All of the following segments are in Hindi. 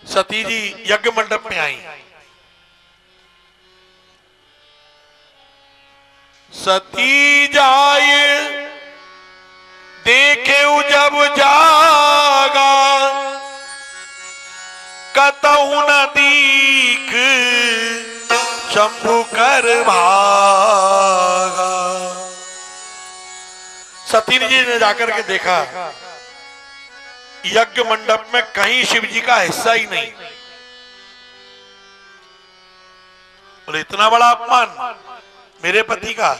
सती जी यज्ञ मंडप में आई। सती जाय देखे जब जागा, कतहु न दीख शंभु कर भागा। सती जी ने जाकर के देखा यज्ञ मंडप में कहीं शिव जी का हिस्सा ही नहीं। बोले इतना बड़ा अपमान मेरे पति का।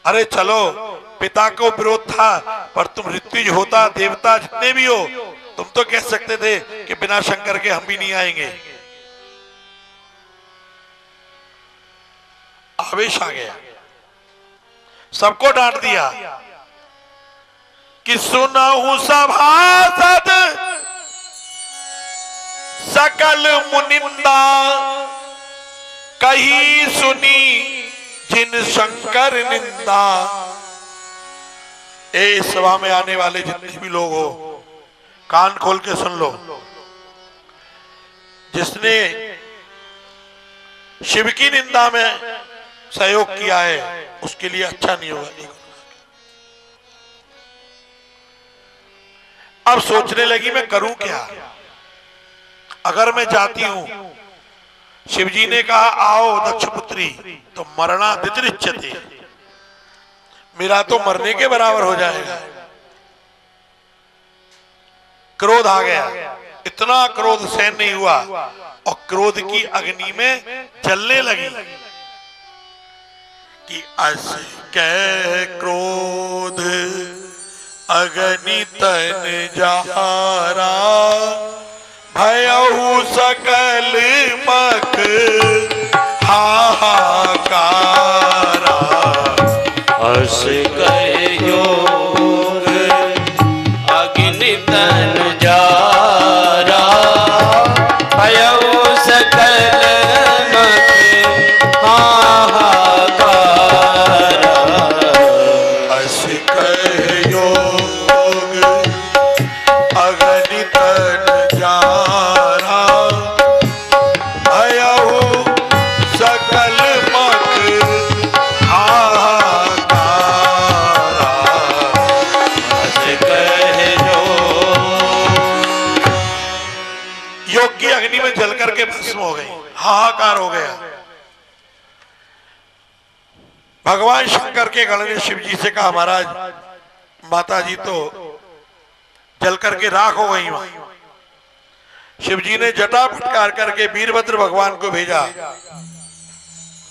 अरे चलो, पिता को विरोध था, पर तुम ऋत्विज होता, देवता जितने भी हो, तुम तो कह सकते थे कि बिना शंकर के हम भी नहीं आएंगे। आवेश आ गया, सबको डांट दिया कि सुनहु सभासद सकल मुनिंदा, कही सुनी जिन शंकर निंदा। ए सभा में आने वाले जितने भी लोग हो, कान खोल के सुन लो। जिसने शिव की निंदा में सहयोग किया है उसके लिए अच्छा नहीं होगा। अब सोचने लगी मैं करूं क्या। अगर मैं जाती हूं, शिवजी ने कहा आओ दक्षपुत्री, तो मरना दितरिच्यते, मेरा तो मरने के बराबर हो जाएगा। क्रोध आ गया, इतना क्रोध सहन नहीं हुआ और क्रोध की अग्नि में जलने लगी कि अस कै क्रोध अग्नि तन जहारा, भयहु सकल मख हाहाकारा। अस कै योग अग्नि तन जारा, भयहु सकल मख हाहाकारा। अस कै योग अग्नि तन जारा, भयहु सकल मख हाहाकारा। अस कै योग की अग्नि में जल करके भस्म हो गई, हाहाकार हो गया। भगवान शंकर के गण ने शिव जी से कहा महाराज, माता जी तो जल करके राख हो गई। वहां शिव जी ने जटा फटकार करके वीरभद्र भगवान को भेजा,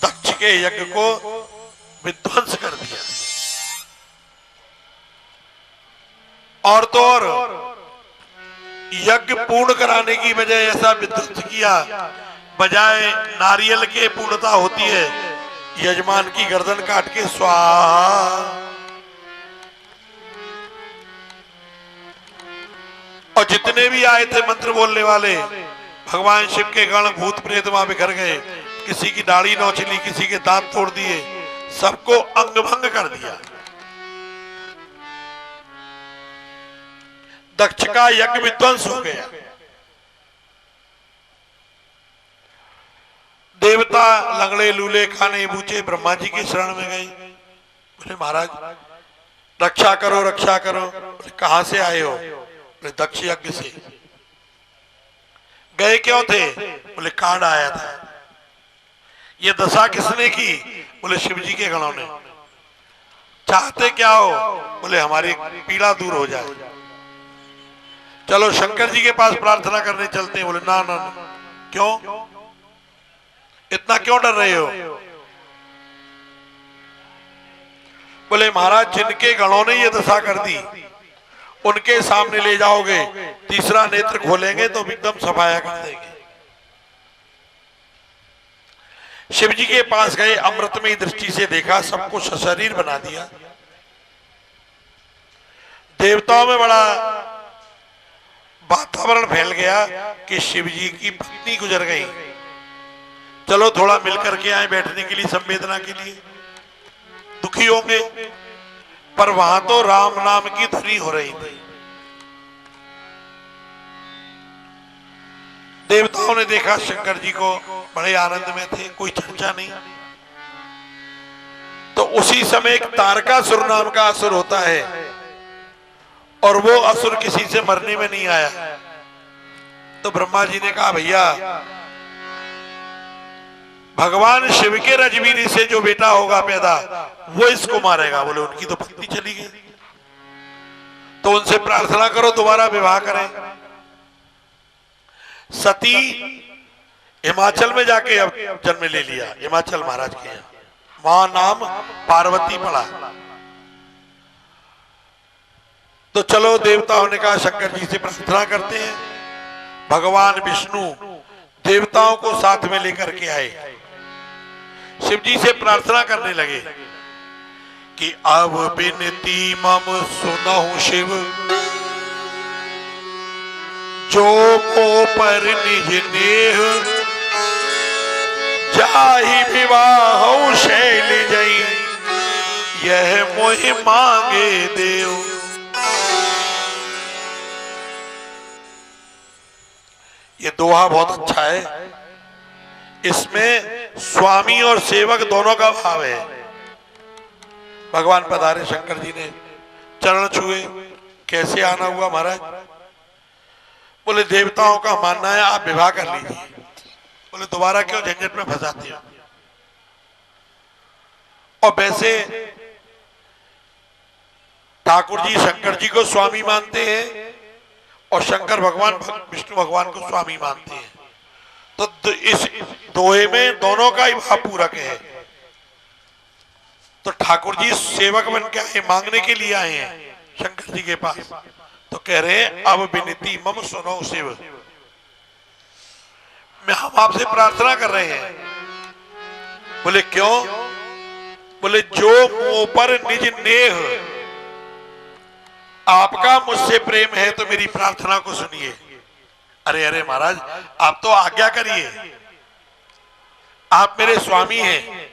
दक्ष के यज्ञ को विध्वंस कर दिया। और तो और यज्ञ पूर्ण कराने की बजाय ऐसा विध्वंस किया, बजाय नारियल के पूर्णता होती है, यजमान की गर्दन काट के स्वाहा। और जितने भी आए थे मंत्र बोलने वाले, भगवान शिव के गण भूत प्रेत वहां बिखर गए। किसी की दाढ़ी नौचली, किसी के दांत तोड़ दिए, सबको अंगभंग कर दिया। दक्ष का यज्ञ विध्वंस हो गया। देवता लंगड़े लूले खाने बूचे ब्रह्मा जी के शरण में गए। बोले महाराज रक्षा करो रक्षा करो। बोले कहां से आए हो? बोले दक्ष यज्ञ से। गए क्यों थे? बोले कांड आया था। ये दशा किसने की? बोले शिव जी के गणों ने। चाहते क्या हो? बोले हमारी पीड़ा दूर हो जाए। चलो शंकर जी के पास प्रार्थना करने चलते हैं। बोले ना ना ना। क्यों? इतना क्यों डर रहे हो? बोले महाराज जिनके गणों ने ये दशा कर दी उनके सामने ले जाओगे, तीसरा नेत्र खोलेंगे तो एकदम सफाया कर देंगे। शिव जी के पास गए, अमृतमयी दृष्टि से देखा, सबको सशरीर बना दिया। देवताओं में बड़ा वातावरण फैल गया कि शिव जी की पत्नी गुजर गई, चलो थोड़ा मिलकर के आए बैठने के लिए, संवेदना के लिए। दुखी होंगे, पर वहां तो राम नाम की ध्वनि हो रही थी। देवताओं ने देखा शंकर जी को, बड़े आनंद में थे, कोई चर्चा नहीं। तो उसी समय एक तारकासुर नाम का असुर होता है, और वो असुर किसी से मरने में नहीं आया। तो ब्रह्मा जी ने कहा भैया भगवान शिव के रजवीरी से जो बेटा होगा पैदा वो इसको मारेगा। बोले उनकी तो पत्नी चली गई, तो उनसे प्रार्थना करो दोबारा विवाह करें। सती हिमाचल में जाके अब जन्म ले लिया, हिमाचल महाराज के यहाँ, वहां नाम पार्वती पड़ा। तो चलो देवताओं ने कहा शंकर जी से प्रार्थना करते हैं। भगवान विष्णु देवताओं को साथ में लेकर के आए, शिव जी से प्रार्थना करने लगे कि अब बिनती मम सुनहु शिव, जो मो पर निज नेह, जाहि विवाह शैल जई, यह मोहि मांगे देव। ये दोहा बहुत अच्छा है, इसमें स्वामी और सेवक दोनों का भाव है। भगवान पधारे, शंकर जी ने चरण छुए। कैसे आना हुआ महाराज? बोले देवताओं का मानना है आप विवाह कर लीजिए। बोले दोबारा क्यों झंझट में फंसाते हो? और वैसे ठाकुर जी शंकर जी को स्वामी मानते हैं और शंकर भगवान विष्णु भगवान को स्वामी मानते हैं, तो इस दोहे में दोनों का ही भाव पूरक है। तो ठाकुर जी सेवक बन के आए, मांगने के लिए आए हैं शंकर जी के पास। तो कह रहे हैं अब विनती मम सुनो शिव, मैं हम आपसे प्रार्थना कर रहे हैं। बोले क्यों? बोले जो मुंह पर निज नेह, आपका मुझसे प्रेम है तो मेरी प्रार्थना को सुनिए। अरे अरे महाराज आप तो आज्ञा करिए, आप मेरे स्वामी हैं।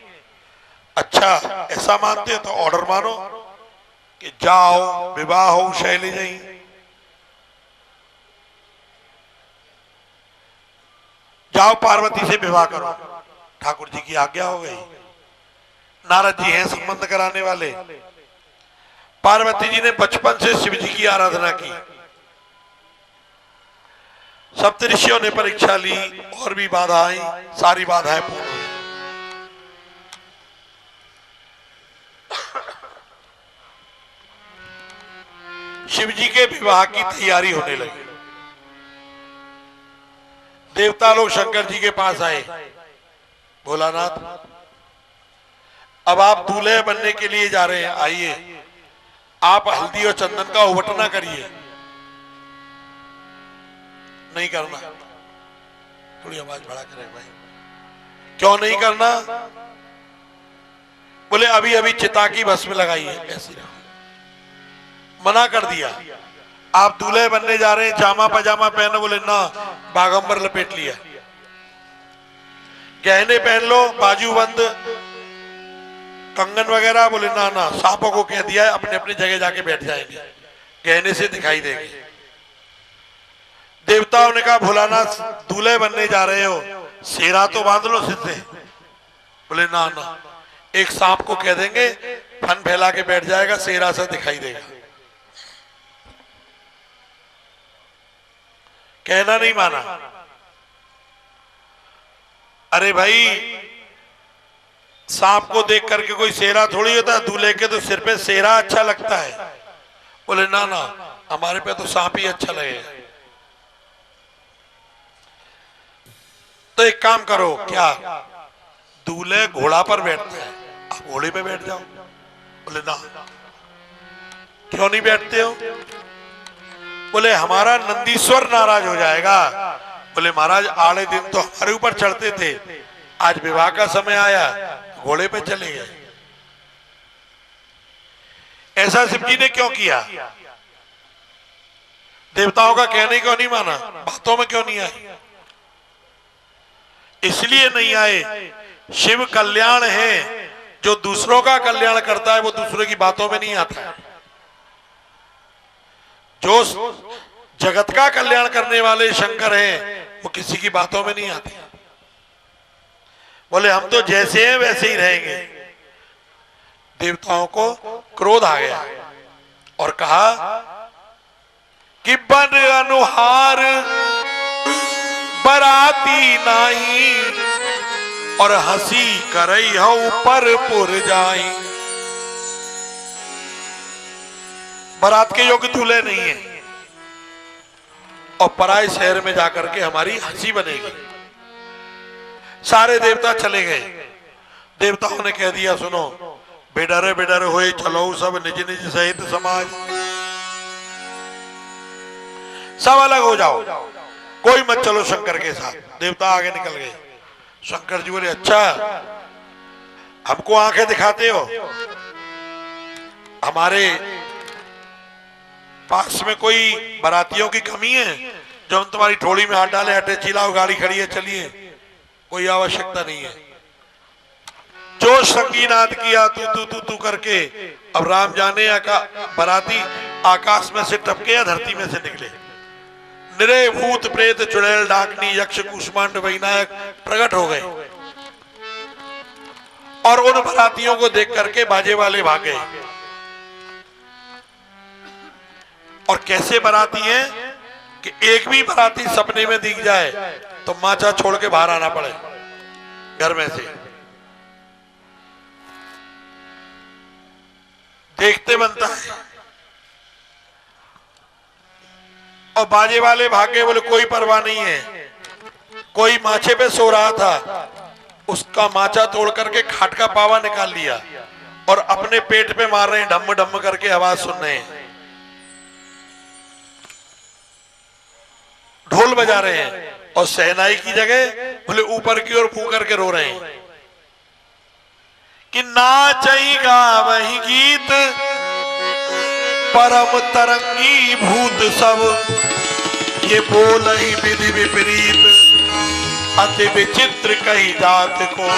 अच्छा ऐसा मानते हो तो ऑर्डर मानो कि जाओ विवाह हो शैली नहीं। जाओ पार्वती से विवाह करो। ठाकुर जी की आज्ञा हो गई। नारद जी हैं संबंध कराने वाले। पार्वती जी ने बचपन से शिव जी की आराधना की। सप्तऋषियों ने परीक्षा ली और भी बाधाएं, सारी बाधाएं पूर्ण हुई। शिव जी के विवाह की तैयारी होने लगी। देवता लोग शंकर जी के पास आए, भोलानाथ अब आप दूल्हे बनने के लिए जा रहे हैं, आइए आप हल्दी और चंदन का उबटना करिए। नहीं करना, थोड़ी आवाज बढ़ा करें भाई। क्यों नहीं करना? बोले अभी अभी चिता की भस्म लगाई है, ऐसी रहो। मना कर दिया। आप दूल्हे बनने जा रहे हैं, जामा पजामा पहनो। बोले ना, बागंबर लपेट लिया। गहने पहन लो, बाजूबंद, कंगन वगैरह। बोले ना ना, सांपों को कह दिया है अपने अपनी जगह जाके बैठ जाएंगे, गहने से दिखाई देंगे। देवताओं ने कहा भोलानाथ दूल्हे बनने जा रहे हो, सेरा तो बांध लो सिर से। बोले ना ना, एक सांप को कह देंगे फन फैला के बैठ जाएगा, सेरा सा दिखाई देगा। कहना नहीं माना। अरे भाई सांप को देख करके कोई सेरा थोड़ी होता है, दूल्हे के तो सिर पे सेरा अच्छा लगता है। बोले ना ना, हमारे पे तो सांप ही अच्छा लगेगा। तो एक काम करो, क्या दूल्हे घोड़ा पर बैठते हैं, आप घोड़े पे बैठ जाओ। बोले ना, क्यों नहीं बैठते हो? बोले हमारा नंदीश्वर नाराज हो जाएगा। बोले महाराज आड़े दिन तो हमारे ऊपर चढ़ते थे, आज विवाह का समय आया घोड़े पे चले गए। ऐसा शिव जी ने क्यों किया? देवताओं का कहने क्यों नहीं माना? बातों में क्यों नहीं आए? इसलिए नहीं आए, शिव कल्याण है। जो दूसरों का कल्याण करता है वो दूसरों की बातों में नहीं आता है। जो जगत का कल्याण करने वाले शंकर हैं वो किसी की बातों में नहीं आते। बोले हम तो जैसे हैं वैसे ही रहेंगे। देवताओं को क्रोध आ गया और कहा कि बन अनुहार बराती नाही और हंसी करई हूं पर पुर जाई। बारात के योग्य दूल्हे नहीं है और पराए शहर में जाकर के हमारी हंसी बनेगी। सारे देवता चले गए। देवताओं ने कह दिया सुनो, बेडरे होए चलो सब निज निज सहित समाज, सब अलग हो जाओ, कोई मत चलो शंकर के साथ। देवता आगे निकल गए। शंकर जी बोले अच्छा हमको आंखें दिखाते हो, हमारे पास में कोई बारातियों की कमी है जो हम तुम्हारी ठोड़ी में हाथ डाले, हटे चिल्लाओ, गाड़ी खड़ी है चलिए, कोई आवश्यकता नहीं है। जो संगीनाद किया तू तू तू तू करके, अब राम जाने बाराती आकाश में से टपके या धरती में से निकले। निरे भूत प्रेत चुड़ैल डाकनी यक्ष कुष्मांड वैनायक प्रकट हो गए और उन बारातियों को देख करके बाजे वाले भागे। और कैसे बाराती हैं कि एक भी बाराती सपने में दिख जाए तो माचा छोड़ के बाहर आना पड़े घर में से, देखते बनता है। और बाजे वाले भागे, बोले कोई परवाह नहीं है। कोई माचे पे सो रहा था, उसका माचा तोड़ करके खाट का पावा निकाल लिया और अपने पेट पे मार रहे हैं, डम डम करके आवाज सुन रहे हैं, ढोल बजा रहे हैं और सहनाई की जगह बोले ऊपर की ओर फूंक करके रो रहे हैं कि नाचेगा वही गीत परम तरंगी भूत सब, ये बोल ही विधि विपरीत अति विचित्र कही जात को।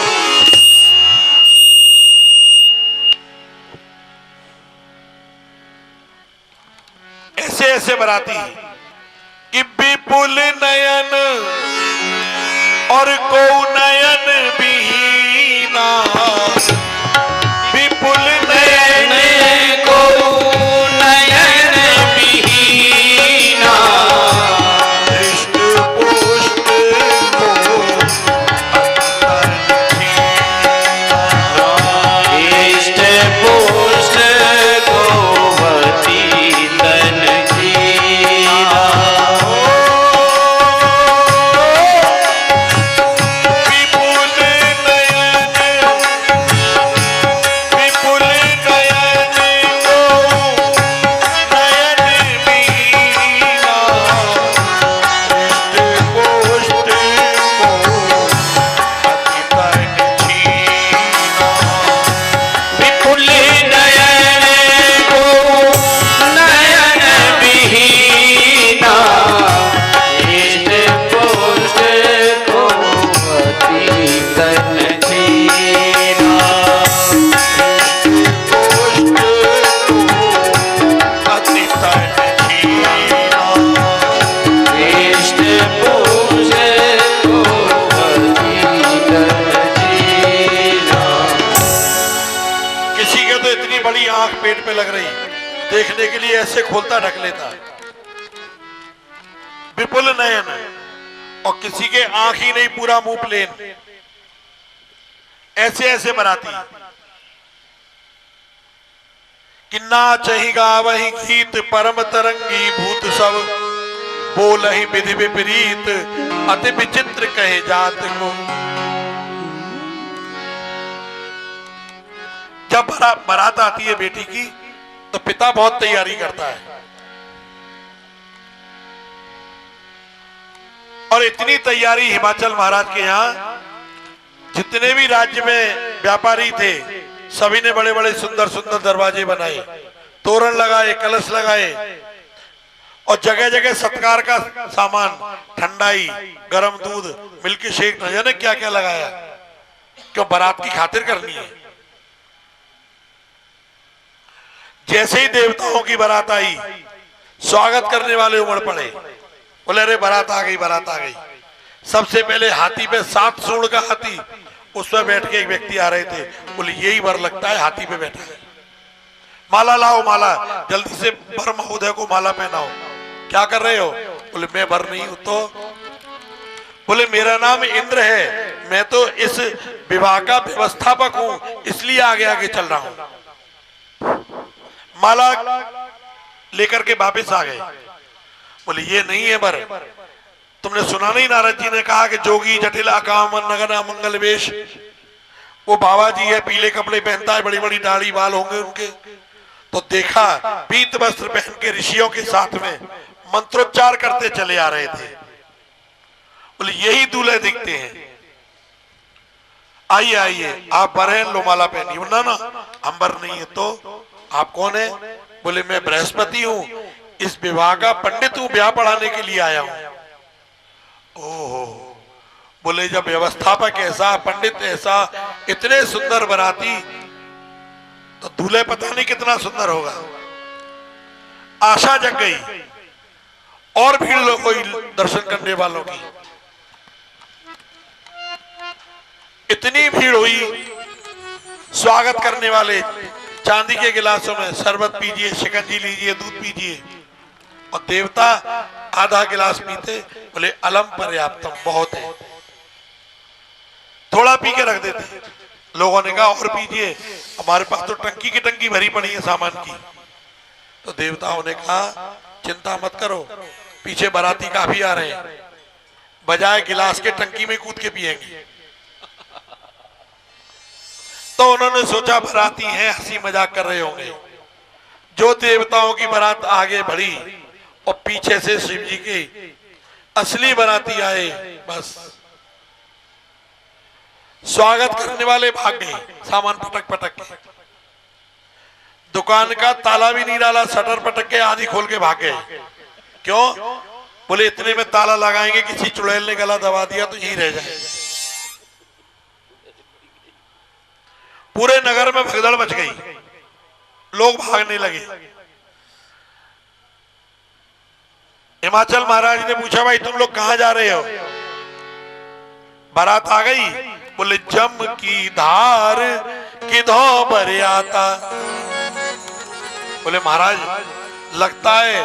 ऐसे ऐसे बराती कि विपुल नयन और को नयन विहीना, विपुल नयन को नयन विहीना, हृष्ट पुष्ट को इष्ट पुष्ट गोवती तन कीना। पेट पे लग रही, देखने के लिए ऐसे खोलता ढक लेता। विपुल नयन और किसी के आंख ही नहीं, पूरा मुंह प्लेन। ऐसे ऐसे बराती कि नाचहि गावहि गीत परम तरंगी भूत सब, बोलहि विधि विपरीत अति विचित्र कहे जात को। जब बारात आती है बेटी की तो पिता बहुत तैयारी करता है और इतनी तैयारी हिमाचल महाराज के यहाँ जितने भी राज्य में व्यापारी थे सभी ने बड़े बड़े सुंदर सुंदर दरवाजे बनाए, तोरण लगाए, कलश लगाए और जगह जगह सत्कार का सामान, ठंडाई, गरम दूध, मिल्क शेक, न जाने क्या क्या लगाया, क्यों बारात की खातिर करनी है। जैसे ही देवताओं की बारात आई, स्वागत करने वाले उमड़ पड़े, बोले अरे बारात आ गई, बारात आ गई। सबसे पहले हाथी पे 7 सूंड का हाथी, उसमें बैठ के एक व्यक्ति आ रहे थे। बोले यही वर लगता है, हाथी पे बैठा है। माला लाओ, माला जल्दी से वर महोदय को माला पहनाओ। क्या कर रहे हो? बोले मैं वर नहीं हूं तो। बोले मेरा नाम इंद्र है, मैं तो इस विवाह का व्यवस्थापक हूं, इसलिए आगे आगे चल रहा हूं। माला लेकर के वापिस आ गए। बोले ये नहीं है वर। तुमने सुना नहीं, नारद जी ने कहा कि जोगी जटिल अकाम नगर मंगल वेश, वो बाबा जी है, पीले कपड़े पहनता है, बड़ी बड़ी दाढ़ी बाल होंगे उनके। तो देखा पीत वस्त्र पहन के ऋषियों के साथ में मंत्रोच्चार करते चले आ रहे थे। बोले यही दूल्हे दिखते हैं। आइए आइए, आप वर हैं, लो माला पहनिए। ना ना, हम वर नहीं है तो। आप कौन है? बोले मैं बृहस्पति हूं, इस विवाह का पंडित हूं, ब्याह पढ़ाने के लिए आया हूं। ओहो। बोले जब व्यवस्थापक ऐसा, पंडित ऐसा, इतने सुंदर बराती, तो दूल्हे पता नहीं कितना सुंदर होगा। आशा जग गई और भीड़ लोग हुई दर्शन करने वालों की। इतनी भीड़ हुई, स्वागत करने वाले चांदी के गिलासों में शरबत पीजिए, शिकंजी लीजिए, दूध पीजिए, और देवता आधा गिलास पीते। बोले अलम पर्याप्तम, बहुत है, थोड़ा पी के रख देते। लोगों ने कहा और पीजिए, हमारे पास तो टंकी की टंकी भरी पड़ी है सामान की। तो देवताओं ने कहा चिंता मत करो, पीछे बाराती काफी आ रहे हैं, बजाय गिलास के टंकी में कूद के पिएंगे। तो उन्होंने सोचा बाराती हैं, हंसी मजाक कर रहे होंगे। जो देवताओं की बारात आगे बढ़ी और पीछे से शिव जी की असली बाराती आए, बस स्वागत करने वाले भाग गए, सामान पटक पटक के। दुकान का ताला भी नहीं डाला, शटर पटक के आधी खोल के भाग गए। क्यों? बोले इतने में ताला लगाएंगे, किसी चुड़ैल ने गला दबा दिया तो यही रह जाए। पूरे नगर में भगदड़ मच गई, लोग भागने लगे। हिमाचल महाराज ने पूछा भाई तुम लोग कहां जा रहे हो? बारात आ गई। बोले जम की धार किधो बरियाता। बोले महाराज लगता है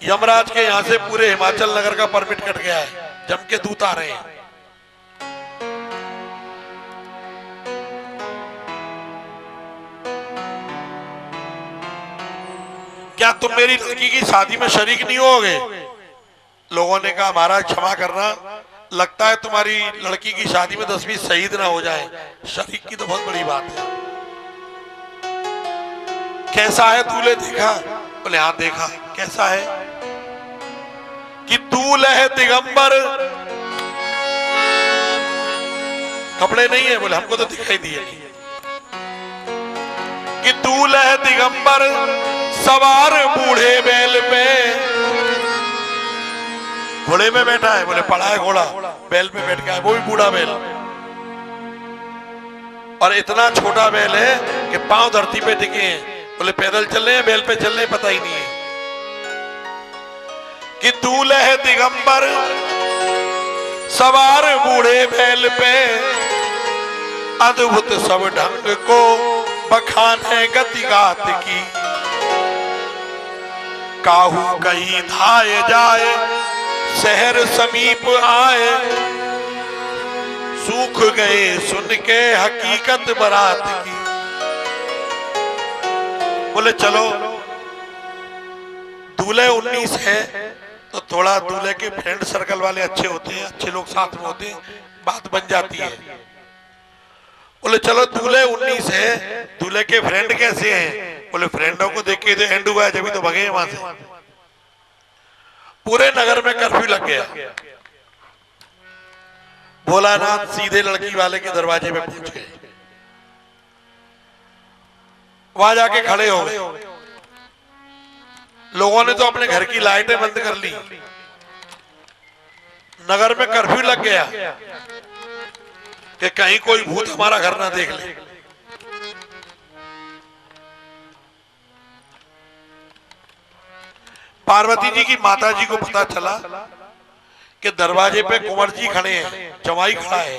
यमराज के यहां से पूरे हिमाचल नगर का परमिट कट गया है, जम के दूत आ रहे हैं। क्या तुम मेरी लड़की की शादी में शरीक नहीं होगे? लोगों ने कहा महाराज क्षमा करना, लगता है तुम्हारी लड़की की शादी में 10 बीस शहीद ना हो जाए, शरीक की तो बहुत बड़ी बात है। कैसा है दूल्हे? देखा? बोले हाँ देखा। कैसा है? कि दूल्हे दिगंबर, कपड़े नहीं है। बोले हमको तो दिखाई दिए। कि दूल्हे दिगंबर सवार बूढ़े बैल पे, घोड़े में बैठा है। बोले पड़ा है घोड़ा, बैल पे बैठ गया है, वो भी बूढ़ा बैल, और इतना छोटा बैल है कि पांव धरती पे टिके हैं। बोले पैदल चल रहे हैं, बैल पे चल रहे हैं, पता ही नहीं है। कि दूल्हे दिगंबर सवार बूढ़े बैल पे, अद्भुत सब ढंग को बखाने गति गात की। काहू कहीं धाये जाए, शहर समीप आए, सूख गए सुन के हकीकत बरात की। बोले चलो, दूल्हे 19 है तो थोड़ा दूल्हे के फ्रेंड सर्कल वाले अच्छे होते हैं, अच्छे लोग साथ में होते हैं, बात बन जाती है। बोले चलो दूल्हे 19 है, दूल्हे के फ्रेंड कैसे हैं? बोले फ्रेंडों को देख के एंड हुआ है, जब तो भगे वहां से। पूरे नगर में कर्फ्यू लग गया। भोलानाथ सीधे लड़की वाले के दरवाजे पे पहुंच गए, वहां जाके खड़े हो गए। लोगों ने तो अपने घर की लाइटें बंद कर ली, नगर में कर्फ्यू लग गया कि कहीं कोई भूत हमारा घर ना देख ले। पार्वती जी की माता जी को पता चला कि दरवाजे पे कुंवर जी खड़े हैं, जमाई खड़ा है,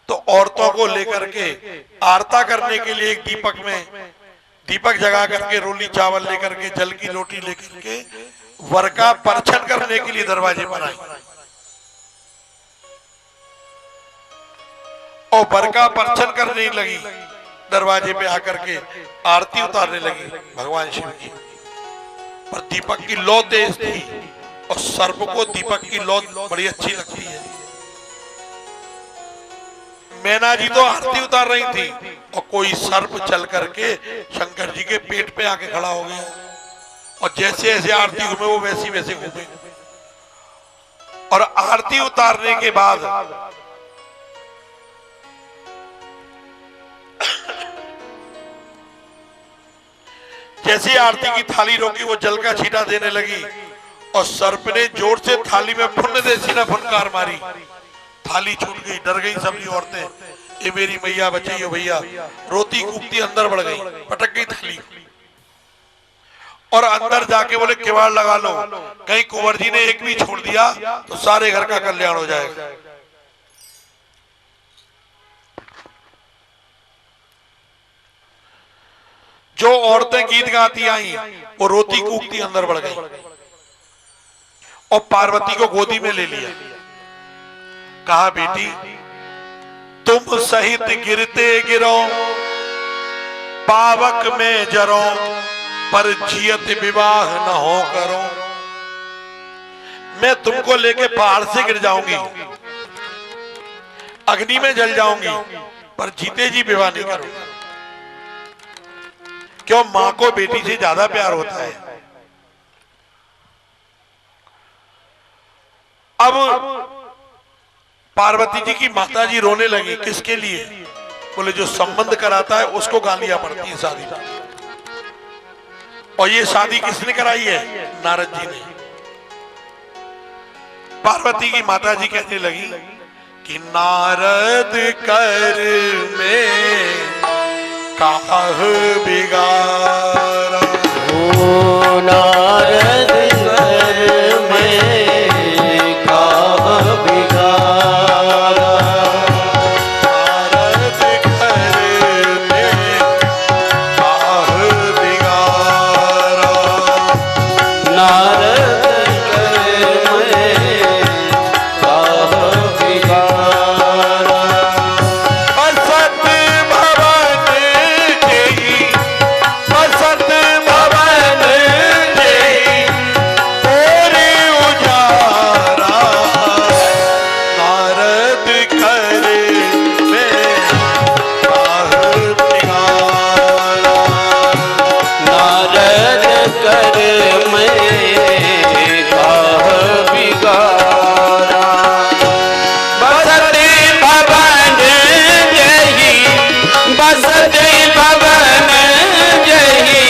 तो औरतों को लेकर के आरता करने के लिए एक दीपक जगा करके रोली चावल लेकर के जल की लोटी लेकर के वर का परछन करने के लिए दरवाजे पर आई और वर का परछन करने लगी। दरवाजे पे आकर के आरती उतारने लगी भगवान शिव की, पर दीपक की लौ तेज थी और सर्प को दीपक की लौ बड़ी अच्छी लगती है। मैना जी तो आरती उतार रही थी और कोई सर्प चल करके शंकर जी के पेट पे आके खड़ा हो गया और जैसे जैसे आरती घूमे वो वैसी वैसे घूमे। और आरती उतारने के बाद जैसे आरती की थाली रोकी वो जल का छींटा देने लगी और सर्प ने जोर से थाली में फुन देसी ना फुनकार मारी, थाली छूट गई। डर गई सभी औरतें, ये मेरी मैया बचाइयो भैया। रोती कूदती अंदर बढ़ गई, पटक गई थाली और अंदर जाके बोले किवाड़ लगा लो, कहीं कुंवर जी ने एक भी छोड़ दिया तो सारे घर का कल्याण हो जाएगा। जो औरतें गीत गाती आई वो रोती कूदती अंदर बढ़ गई और पार्वती को गोदी में ले लिया। कहा बेटी तुम सहित गिरते गिरो पावक में जरो, पर जियत विवाह न हो करो। मैं तुमको लेके पहाड़ से गिर जाऊंगी, अग्नि में जल जाऊंगी, पर जीते जी विवाह नहीं करूंगा। क्यों? मां को बेटी से ज्यादा प्यार होता है। अब पार्वती जी की माता जी रोने लगी, किसके लिए? बोले जो संबंध कराता है उसको गालियां पड़ती है शादी में। और ये शादी किसने कराई है? नारद जी ने। पार्वती की माता जी कहने लगी कि नारद कर में काह बिगारा, ओ नारद कर में काह बिगारा, नारद कर में काह बिगारा, नारद कर में काह बिगारा। असत भवन जई, असत भवन जई, ओरे उजारा, नारद कर में काह बिगारा, नारद कर में काह बिगारा। बसते भवन जही, बसते भवन जही,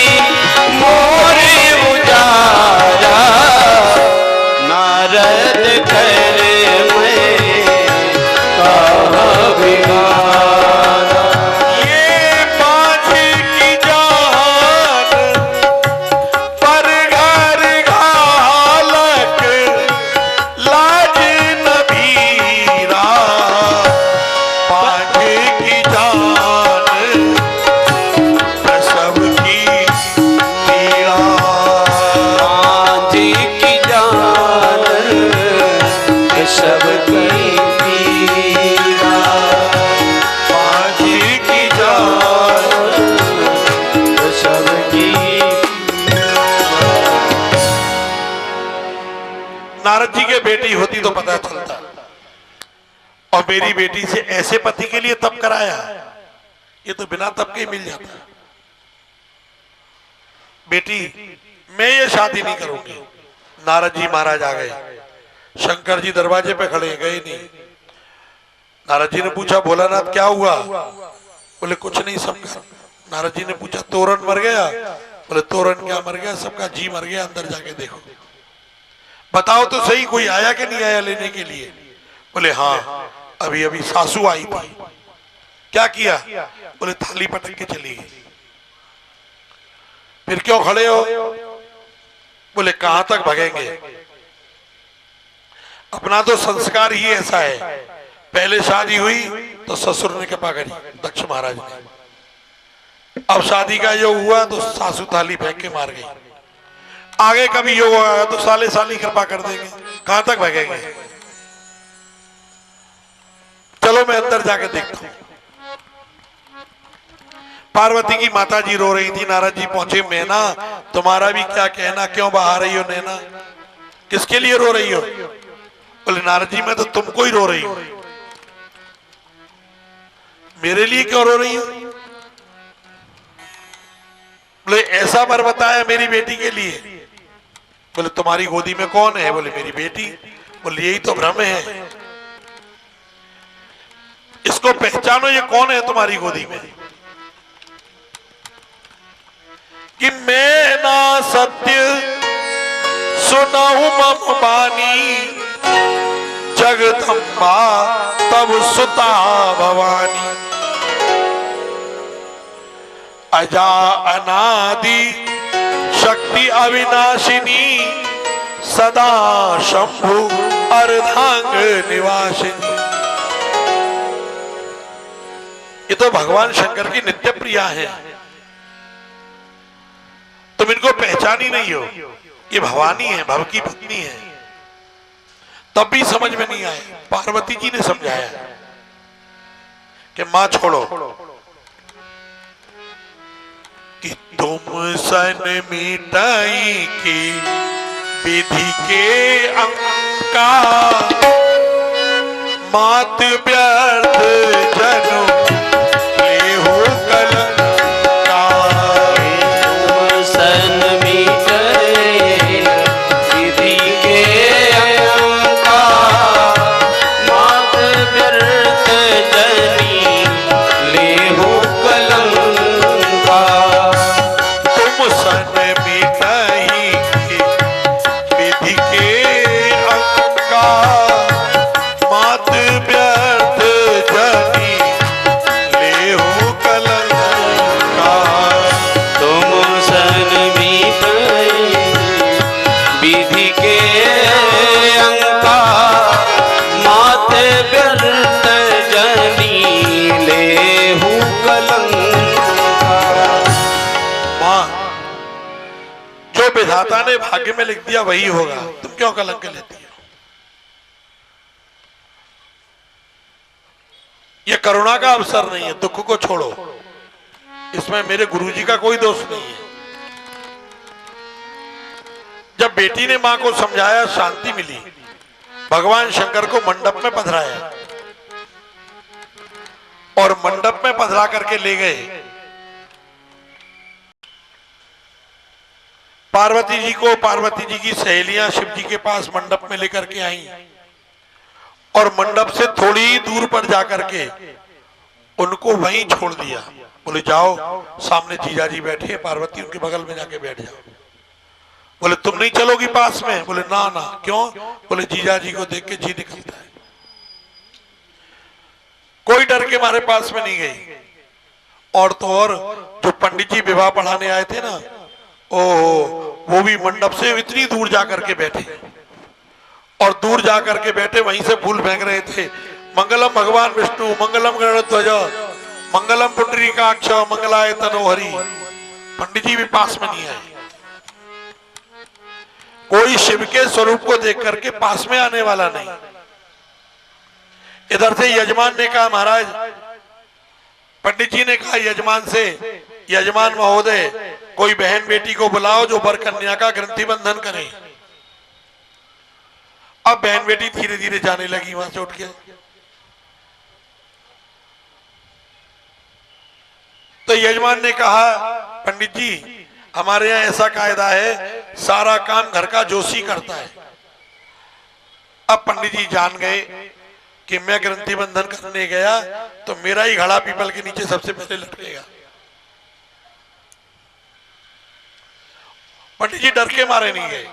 मोरे उजारा, नारद कर में काह बिगारा। ये माझी की जान पर घर घालक लाज नबीरा, माझी की जान प्रसव की पीड़ा, माझी की जान सब की पीड़ा, माझी की जान। सब की नारद जी के बेटी होती तो पता चलता, और मेरी बेटी से ऐसे पति के लिए तप कराया, ये तो बिना तप के ही मिल जाता। बेटी मैं ये शादी नहीं करूंगी। नारद जी महाराज आ गए, शंकर जी दरवाजे पे खड़े, गए नहीं। नारद जी ने पूछा भोलानाथ क्या हुआ? बोले कुछ नहीं, सबका। नारद जी ने पूछा तोरण मर गया? बोले तोरण क्या मर गया, सबका जी मर गया, अंदर जाके देखो। बताओ तो सही कोई आया कि नहीं आया लेने के लिए? बोले हाँ अभी अभी सासू आई थी। क्या किया? बोले थाली पटक के चली गई। फिर क्यों खड़े हो? बोले कहां तक भागेंगे? अपना तो संस्कार ही ऐसा है, पहले शादी हुई तो ससुर ने कृपा करी, दक्ष महाराज ने। अब शादी का योग हुआ तो सासू थाली फेंक के मार गई। आगे कभी योग होगा तो साले साली कृपा कर देंगे, कहां तक भागेंगे। चलो मैं अंदर जाके देखता हूं। पार्वती की माता जी रो रही थी, नारद जी पहुंचे, मैना तुम्हारा भी क्या कहना, क्यों बहा रही हो नैना, किसके लिए रो रही हो? बोले नारद जी मैं तो तुमको ही रो रही हूं। मेरे लिए क्यों रो रही हो? बोले ऐसा वर बताया मेरी बेटी के लिए। बोले तुम्हारी गोदी में कौन है? बोले मेरी बेटी। बोले यही तो भ्रम है, इसको पहचानो, ये कौन है तुम्हारी गोदी में? कि मैं ना सत्य सुनाऊं मम बानी, जगदम्बा तब सुता भवानी। अजा अनादि शक्ति अविनाशिनी, सदा शंभु अर्धांग निवासिनी। ये तो भगवान शंकर की नित्य प्रिया है, तुम इनको पहचान ही नहीं हो। ये भवानी है, भव की पत्नी है। तब भी समझ में नहीं आए, पार्वती जी ने समझाया कि मां छोड़ो, कि तुम सन मिटाई की विधि के अंका, मात व्यर्थ जनु लेहु कलंका। सन मिटाई विधि के अंका, मात व्यर्थ जनी लेहु कलंका। तुम सन मिटाई की विधि के अंका, मात व्यर्थ जनी लेहु कलंका। तुम सन मिटाई विधि के अंका, मात व्यर्थ जनी लेहु कलंका। मां, जो विधाता ने भाग्य में लिख दिया वही होगा, तुम क्यों कलंक लेती हो? ये करुणा का अवसर नहीं है, दुख को छोड़ो, इसमें मेरे गुरुजी का कोई दोष नहीं है। जब बेटी ने मां को समझाया, शांति मिली, भगवान शंकर को मंडप में पधराया और मंडप में पधरा करके ले गए। पार्वती जी को पार्वती जी की सहेलियां शिव जी के पास मंडप में लेकर के आई और मंडप से थोड़ी दूर पर जाकर के उनको वहीं छोड़ दिया। बोले जाओ, सामने जीजा जी बैठे हैं, पार्वती उनके बगल में जाके बैठ जाओ। बोले तुम नहीं चलोगी पास में? बोले ना ना। क्यों? बोले जीजा जी को देख के जी निकलता है। कोई डर के मारे पास में नहीं गई। और तो और जो पंडित जी विवाह पढ़ाने आए थे ना, ओहो, वो भी मंडप से इतनी दूर जाकर के बैठे, और दूर जाकर के बैठे वहीं से फूल फेंक रहे थे। मंगलम भगवान विष्णु, मंगलम गरुड़ध्वज, मंगलम पुंडरीकाक्ष, मंगलाय तनोहरि। पंडित जी भी पास में नहीं आए। कोई शिव के स्वरूप को देख करके पास में आने वाला नहीं। इधर से यजमान ने कहा, महाराज, पंडित जी ने कहा यजमान से, यजमान महोदय, कोई बहन बेटी को बुलाओ जो वर कन्या का ग्रंथि बंधन करे। अब बहन बेटी धीरे धीरे जाने लगी वहां से उठ के। तो यजमान ने कहा, पंडित जी, हमारे यहाँ ऐसा कायदा है, सारा काम घर का जोशी करता है। अब पंडित जी जान गए कि मैं ग्रंथि बंधन करने गया तो मेरा ही घड़ा पीपल के नीचे सबसे पहले लटकेगा। पंडित जी डर के मारे नहीं गए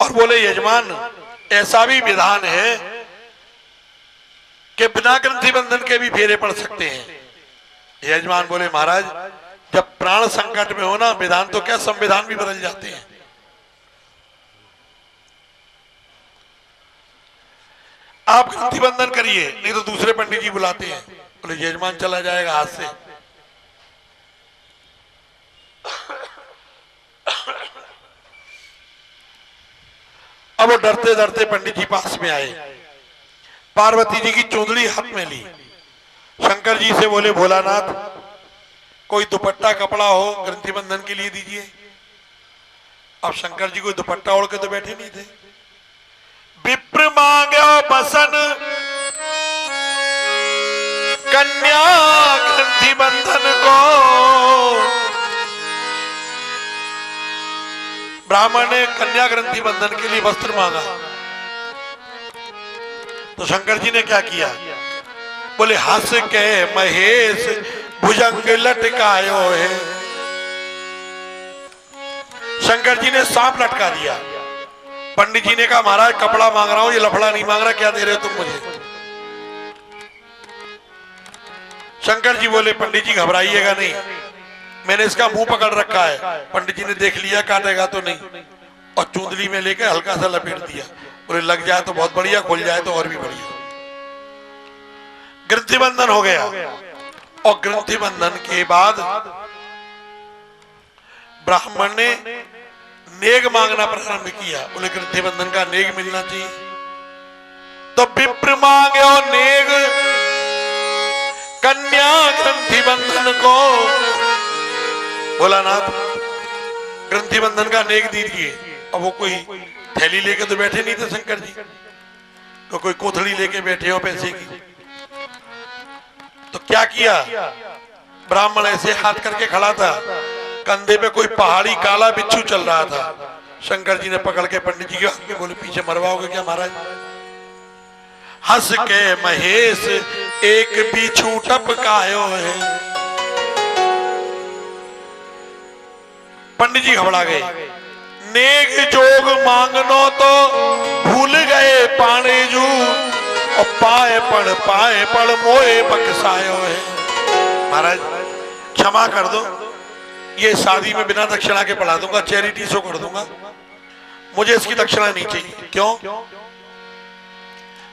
और बोले, यजमान, ऐसा भी विधान है कि बिना ग्रंथि बंधन के भी फेरे पड़ सकते हैं। यजमान बोले, महाराज, जब प्राण संकट में हो ना, विधान तो क्या संविधान भी बदल जाते हैं। आप ग्रंथि बंधन करिए, नहीं तो दूसरे पंडित जी बुलाते हैं। बोले यजमान चला जाएगा हाथ से। अब वो डरते डरते पंडित जी पास में आए, पार्वती जी की चूंदड़ी हाथ में ली, शंकर जी से बोले भोलानाथ कोई दुपट्टा कपड़ा हो ग्रंथि बंधन के लिए दीजिए। अब शंकर जी कोई दुपट्टा ओढ़ के तो बैठे नहीं थे। विप्र मांगो बसन कन्या ग्रंथि बंधन को, ब्राह्मण ने कन्या ग्रंथि बंधन के लिए वस्त्र मांगा। तो शंकर जी ने क्या किया, बोले हंस के महेश भुजंग लटकायो है। शंकर जी ने सांप लटका दिया। पंडित जी ने कहा महाराज कपड़ा मांग रहा हूं, ये लफड़ा नहीं मांग रहा, क्या दे रहे हो तुम मुझे। शंकर जी बोले पंडित जी घबराइएगा नहीं, मैंने इसका मुंह पकड़ रखा है। पंडित जी ने देख लिया काटेगा तो नहीं, और चूंदड़ी में लेकर हल्का सा लपेट दिया। बोले लग जाए तो बहुत बढ़िया, खुल जाए तो और भी बढ़िया। ग्रंथि बंधन हो गया। और ग्रंथि बंधन के बाद ब्राह्मण ने नेग मांगना प्रारंभ किया। बोले ग्रंथि बंधन का नेग मिलना चाहिए। तो विप्र मांगे नेग कन्या ग्रंथि बंधन को। भोलानाथ ग्रंथि बंधन का नेग दीजिए। अब वो कोई थैली लेके तो बैठे नहीं थे शंकर जी, तो कोई कोथड़ी लेके बैठे हो पैसे की। तो क्या किया, ब्राह्मण ऐसे हाथ करके खड़ा था, कंधे पे कोई पहाड़ी काला बिच्छू चल रहा था। शंकर जी ने पकड़ के पंडित जी के हाथ में बोले पीछे मरवाओगे क्या महाराज। हंस के महेश एक बिच्छू टपकायो है। पंडित जी घबरा गए। नेग जोग मांगनो तो भूल गए पाने जू, और पाए पड़ मोए बकसायो है। महाराज क्षमा कर दो, ये शादी में बिना दक्षिणा के पढ़ा दूंगा, चैरिटी शो कर दूंगा, मुझे इसकी दक्षिणा नहीं चाहिए। क्यों,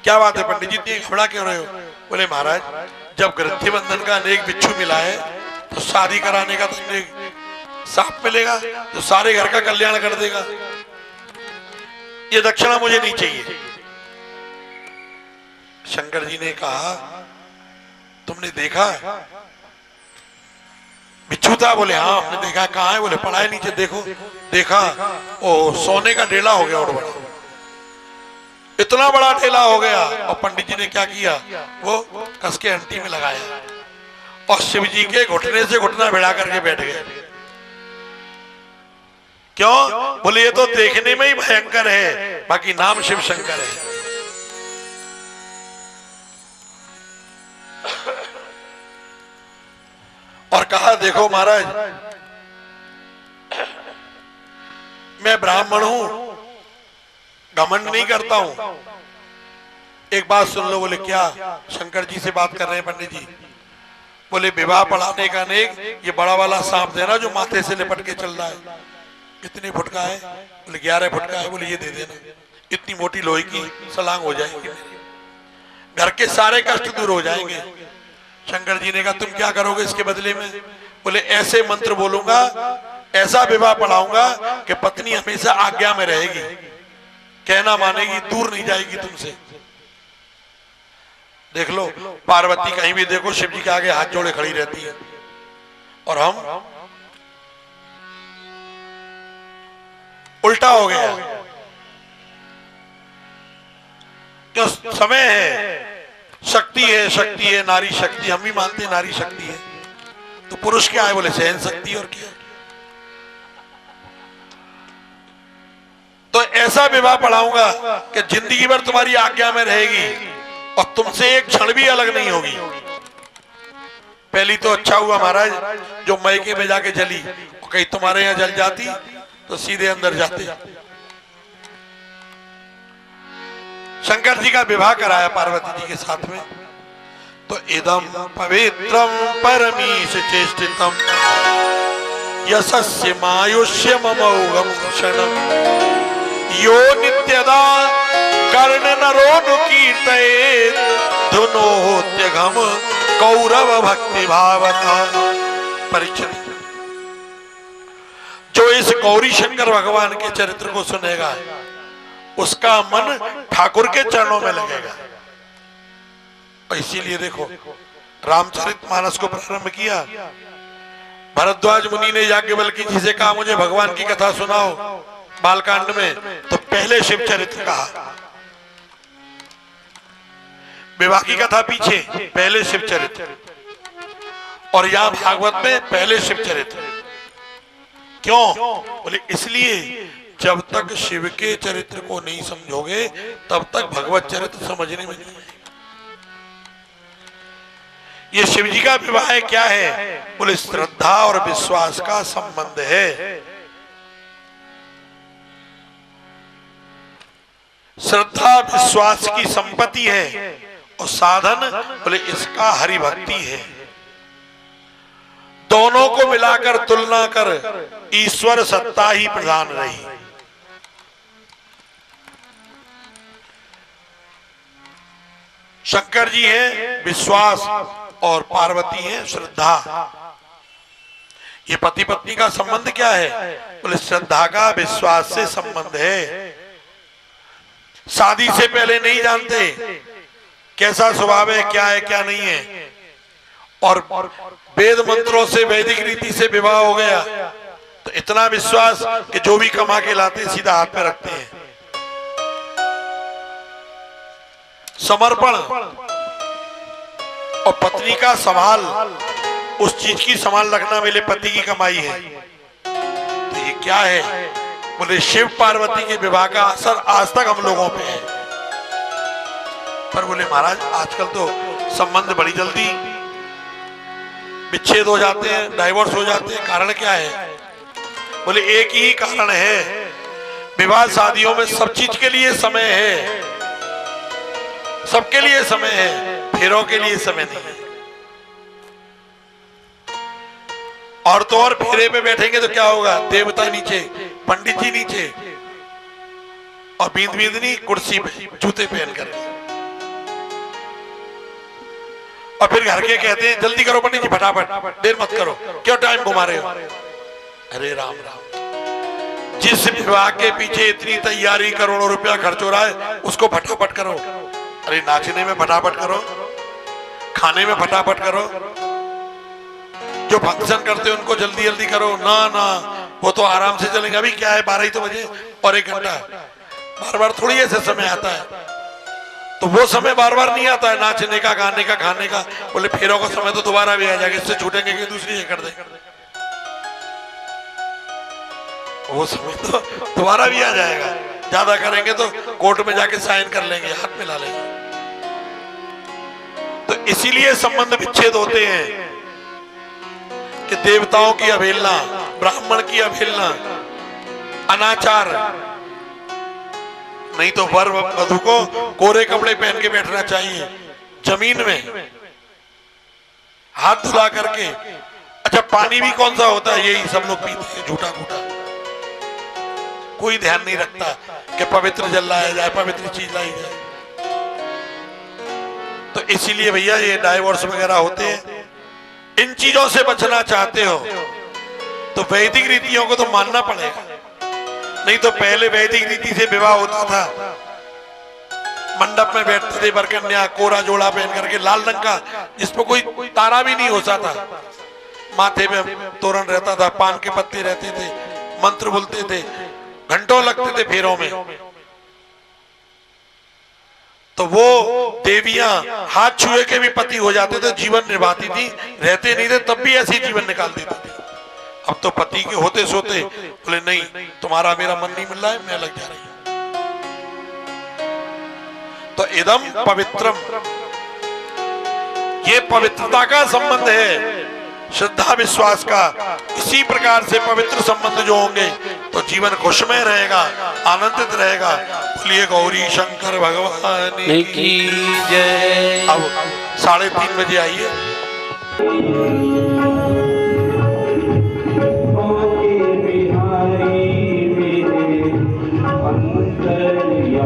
क्या बात है पंडित जी, इतनी घबरा क्यों रहे हो। बोले महाराज जब ग्रंथि बंधन का नेक बिच्छू मिला है तो शादी कराने का तो नेक सांप मिलेगा तो सारे घर का कल्याण कर देगा, ये दक्षिणा मुझे नहीं चाहिए। शंकर जी ने कहा तुमने देखा बिच्छू था। बोले हाँ हमने देखा। कहाँ है। बोले पड़ा है नीचे, देखो। देखा, ओ सोने का ढेला हो गया और बड़ा, इतना बड़ा ढेला हो गया। और पंडित जी ने क्या किया, वो कस के अंटी में लगाया और शिव जी के घुटने से घुटना भिड़ा करके बैठ गए। क्यों, बोले ये तो देखने में ही भयंकर है, बाकी नाम शिव शंकर है। और कहा देखो महाराज मैं ब्राह्मण हूं, घमंड नहीं करता हूं। एक बात सुन लो। बोले क्या। शंकर जी से बात कर रहे हैं पंडित जी। बोले विवाह पढ़ाने का नेक ये बड़ा वाला सांप देना जो माथे से लिपट के चल रहा है। कितने फुट का है। बोले 11 फुट का है। बोले ये दे देना, इतनी मोटी लोहे की सलांग हो जाएगी, घर के सारे कष्ट दूर हो जाएंगे। शंकर जी ने कहा तुम क्या करोगे इसके बदले में। बोले ऐसे मंत्र बोलूंगा, ऐसा विवाह पढ़ाऊंगा कि पत्नी हमेशा आज्ञा में रहेगी, कहना मानेगी, दूर नहीं जाएगी तुमसे। देख लो पार्वती कहीं भी देखो शिव जी के आगे हाथ जोड़े खड़ी रहती है, और हम उल्टा हो गया। क्यों, समय है, शक्ति है, शक्ति है, नारी शक्ति, हम भी मानते हैं नारी शक्ति है। तो पुरुष क्या है। बोले सहन शक्ति। और क्या। तो ऐसा विवाह पढ़ाऊंगा कि जिंदगी भर तुम्हारी आज्ञा में रहेगी और तुमसे एक क्षण भी अलग नहीं होगी। पहली तो अच्छा हुआ महाराज जो मैके में जाके जली, और कहीं तुम्हारे यहां जल जाती तो सीधे अंदर जाते। शंकर जी का विवाह कराया पार्वती जी के साथ में। तो इदम पवित्रम परमीश चेष्टितम यशस्य मायुष्य ममौघम क्षणम यो नित्यदा कर्ण नरोनु कीर्तये धुनोत्यघम कौरव भक्ति भावना। परीक्षित, जो इस गौरी शंकर भगवान के चरित्र को सुनेगा उसका मन ठाकुर के चरणों में लगेगा। और इसीलिए देखो रामचरितमानस को प्रारंभ किया, भरद्वाज मुनि ने याज्ञवल्क्य जी से कहा मुझे भगवान की कथा सुनाओ बालकांड में, तो पहले शिव चरित्र कहा। विवाह की कथा पीछे, पहले शिव चरित्र। और यहां भागवत में पहले शिव चरित्र। क्यों? बोले इसलिए जब तक शिव के चरित्र को नहीं समझोगे तब तक भगवत चरित्र समझने में नहीं। ये शिव जी का विवाह क्या है? बोले श्रद्धा और विश्वास का संबंध है। श्रद्धा विश्वास की संपत्ति है और साधन बोले इसका हरि भक्ति है। दोनों को मिलाकर तुलना कर ईश्वर सत्ता ही प्रधान रही। शंकर जी हैं विश्वास और पार्वती है श्रद्धा। ये पति पत्नी का संबंध क्या है? बोले श्रद्धा का विश्वास से संबंध है। शादी से पहले नहीं जानते कैसा स्वभाव है, क्या है क्या नहीं है, और वेद मंत्रों से वैदिक रीति से विवाह हो गया तो इतना विश्वास कि जो भी कमा के लाते सीधा हाथ में रखते हैं। समर्पण और पत्नी का संभाल, उस चीज की संभाल रखना मेरे पति की कमाई है। तो ये क्या है? बोले शिव पार्वती के विवाह का असर आज तक हम लोगों पे है। पर बोले महाराज आजकल तो संबंध बड़ी जल्दी विच्छेद हो जाते हैं, डाइवोर्स हो जाते हैं। कारण क्या है? बोले एक ही कारण है, विवाह शादियों में सब चीज के लिए समय है, सबके लिए समय है, फेरों के लिए समय नहीं है। और तो और फेरे पे बैठेंगे तो क्या होगा? देवता नीचे, पंडित जी नीचे, और बींद बींदनी कुर्सी पे जूते पहन कर। और फिर घर के कहते हैं जल्दी करो पंडित जी फटाफट, देर मत करो, क्यों टाइम घुमा रहे हो? अरे राम राम, जिस विवाह के पीछे इतनी तैयारी करोड़ों रुपया खर्च हो रहा है उसको फटाफट करो। अरे नाचने में फटाफट करो, खाने में फटाफट करो, जो फंक्शन करते हैं उनको जल्दी जल्दी करो ना। ना वो तो आराम से चलेंगे, अभी क्या है 12 ही तो बजे और 1 घंटा, बार बार थोड़ी ऐसे समय आता है। तो वो समय बार बार नहीं आता है नाचने का, गाने का, खाने का। बोले फेरों का समय तो दोबारा भी आ जाएगा, इससे छूटेंगे कि दूसरी कर दे, वो समय तो दोबारा भी आ जाएगा। ज्यादा करेंगे तो कोर्ट में जाके साइन कर लेंगे, हाथ मिला लेंगे। तो इसीलिए संबंध विच्छेद होते हैं कि देवताओं की अवहेलना, ब्राह्मण की अवहेलना, अनाचार। नहीं तो वर वधु को कोरे कपड़े पहन के बैठना चाहिए, जमीन में हाथ धुला करके। अच्छा पानी भी कौन सा होता है? यही सब लोग पीते हैं, झूठा घूटा। कोई ध्यान नहीं रखता कि पवित्र जल लाया जाए, पवित्र चीज लाई जाए। तो इसीलिए भैया ये डाइवोर्स वगैरह होते हैं। इन चीजों से बचना चाहते हो तो वैदिक रीतियों को तो मानना पड़ेगा। नहीं तो पहले वैदिक रीति से विवाह होता था, मंडप में बैठते थे बरकन्या, कोरा जोड़ा पहन करके लाल रंग का, जिसपे कोई तारा भी नहीं होता था, माथे में तोरण रहता था, पान के पत्ते रहते थे, मंत्र बोलते थे, घंटों लगते थे फेरों में। तो वो देवियां हाथ छुए के भी पति हो जाते थे, जीवन निभाती थी, रहते नहीं थे तब भी ऐसे जीवन निकाल देते थे। अब तो पति के होते सोते बोले नहीं तुम्हारा मेरा मन नहीं मिल रहा है, मैं अलग जा रही हूं। तो इदम पवित्रम, ये पवित्रता का संबंध है, श्रद्धा विश्वास का। इसी प्रकार से पवित्र संबंध जो होंगे तो जीवन खुशमय रहेगा, आनंदित रहेगा। बोलिए गौरी शंकर भगवान की जय। अब 3:30 बजे आइए। बिहारी मेरे अंतर्यामी।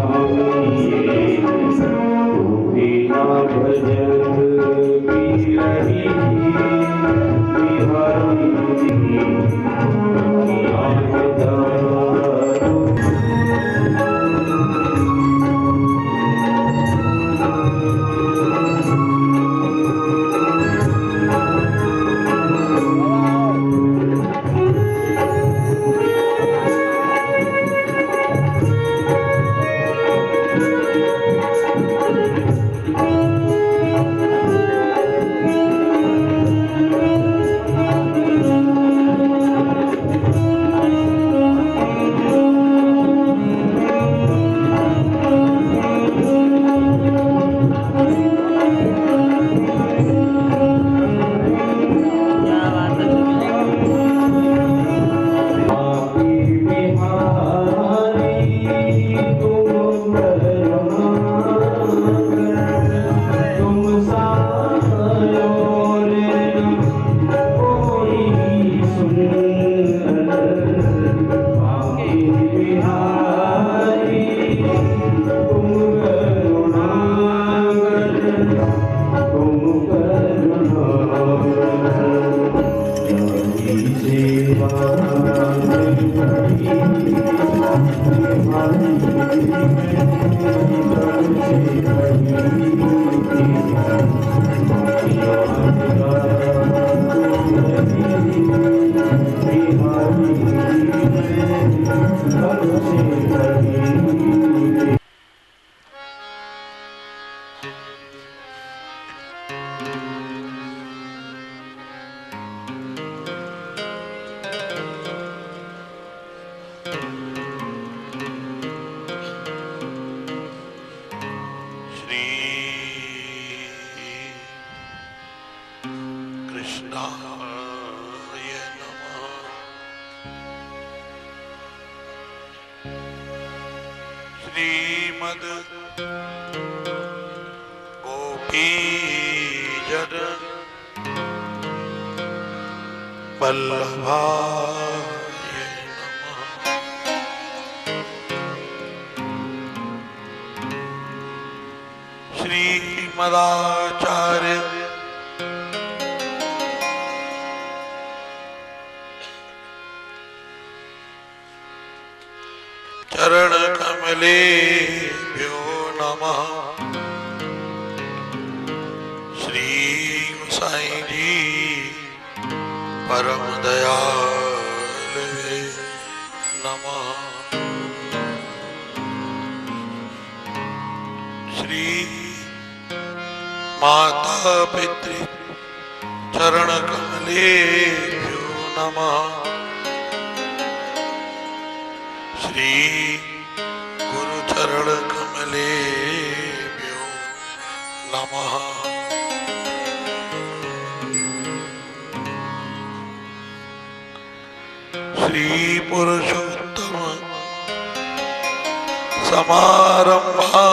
श्रीमद गोपीजन वल्लभाय नमः। श्रीमदाचार्य चरण कमलेभ्यो नमः। श्री गोसाई जी परम दयालवे नमः। श्री माता पितृ चरण कमलेभ्यो नमः। श्री गुरु चरण कमलेभ्यो नमः। श्री पुरुषोत्तम समारंभा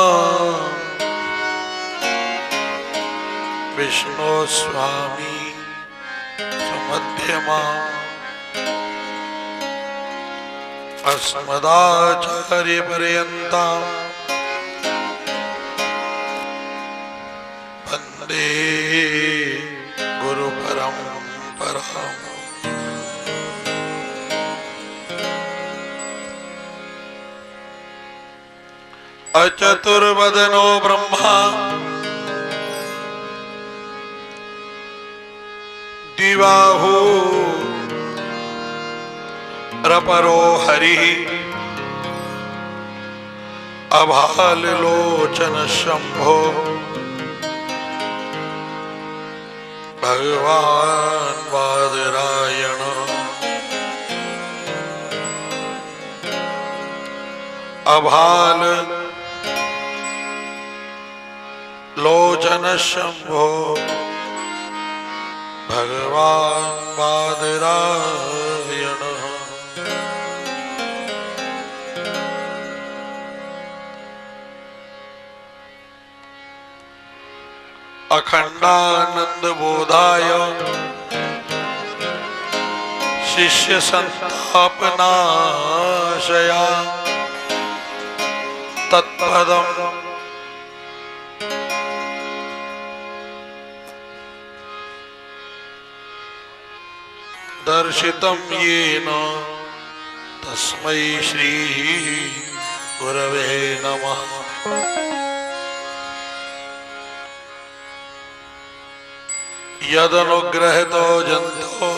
विष्णु स्वामी सुमध्यमा अस्मदाचार्य पर्यंता वंदे गुरु परंपरा। अचतुर्वदनो ब्रह्मा द्विबाहु रपरो हरि अभाल लोचन शंभो भगवान वादरायण। अभाल लोचन शंभो भगवान वादरायण। अखंडानंद बोधाय शिष्य संतापनाशया तत्पदम दर्शितं येन तस्मै श्री गुरवे नमः। यदनुग्रहितो जंतो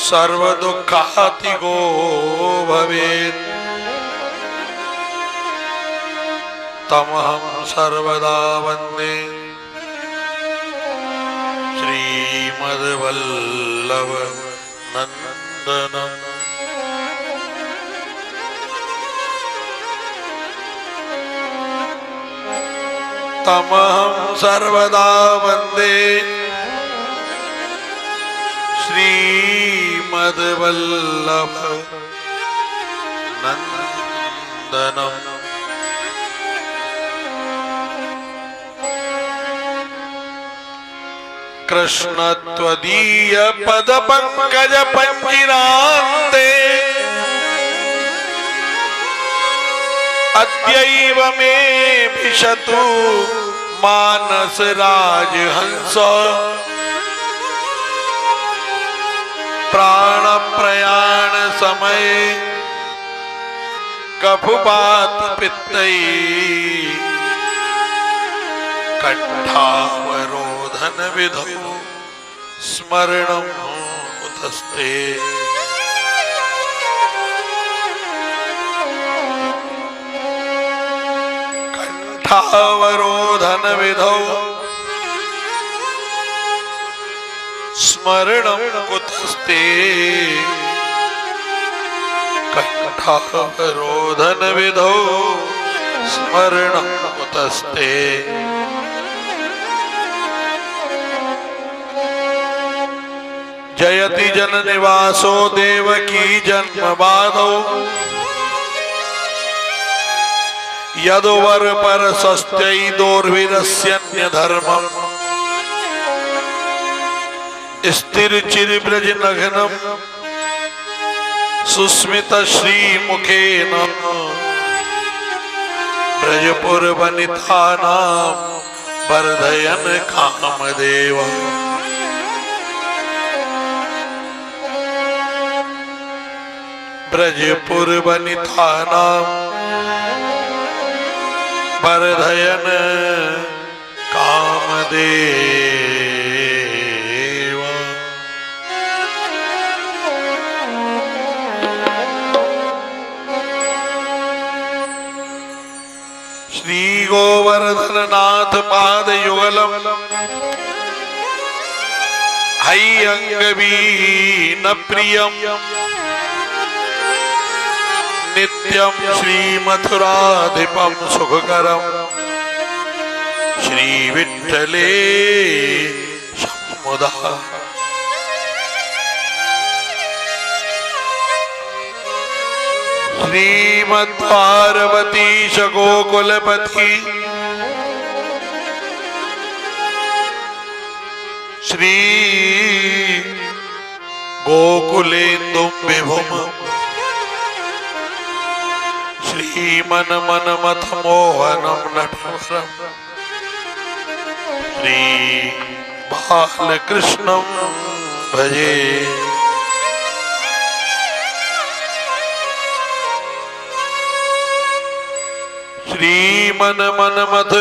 सर्वदुःखातिगो भवेत् तमहं सर्वदा वन्दे श्रीमद्वल्लभ नन्दनम्। तमहं सर्वदा वन्दे श्रीमद्वल्लभ नन्दनम्। कृष्ण त्वदीय पद पंकज पंजिरान्ते अद्यैव मे विशतु मानस राजहंस। प्राण प्रयाण समय कफुपात पित्तई कंठावरोधन विधौ स्मरणं कुतस्ते। कंठावरोधन विधौ स्मरणं कुतस्ते। कंठावरोधन विधौ स्मरणं कुतस्ते। जयति जन निवासो देवकी जन्म बाधो यदुवर पर सस्त्यै दोर्विदस्यन्य धर्मम् स्थिर चिर ब्रज नघनम सुस्मित श्री मुखेन ब्रजपुर वनिता नाम वर्धयन कामदेव। ब्रजपुर वनिता नाम वर्धयन कामदेव। श्री गोवर्धन नाथ पाद युगलम हयंगवीन प्रियम नित्यम श्री मथुराधिपम सुखकरम श्री विठ्ठले समुदा। श्रीमद्पार्वतीश गोकुलपति श्री गोकुलेन्दुम विभुम श्रीमन मन मथ मोहनम नटवरम श्री बालकृष्णम भजे। श्रीमन मन मथ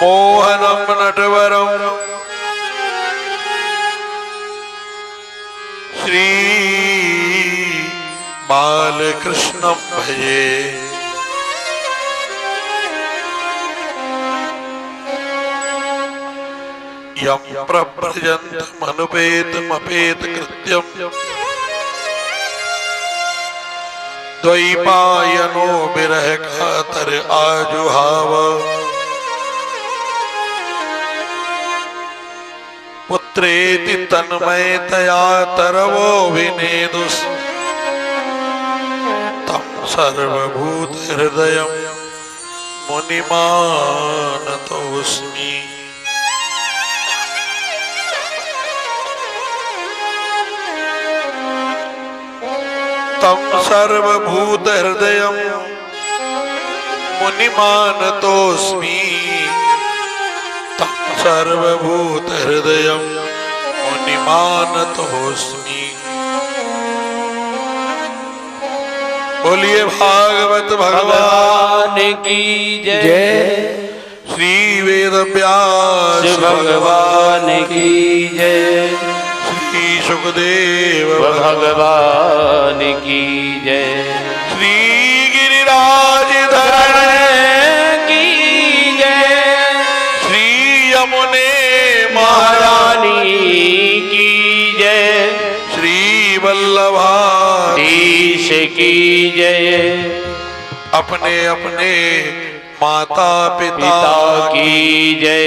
मोहनम नटवरम श्री बालकृष्णम भजे। यम प्रव्रजन्तम अनुपेतमपेत कृत्यम द्वैपायनो विरह कातर आजुहाव। पुत्रेति तन्मयतया तरवो विनेदुस् तम सर्वभूत हृदयं मुनिमानतोऽस्मि। तम सर्वभूत हृदयं मुनिमानतोऽस्मि। तम सर्वभूत हृदयं मुनिमानतोऽस्मि। बोलिए भागवत भगवान की जय। श्री वेद व्यास भगवान की जय। श्री सुखदेव भगवान की जय। श्री गिरिराज धरण की जय। श्री यमुने महारानी की जय। श्री वल्लभाधीश की जय। अपने अपने माता पिता की जय।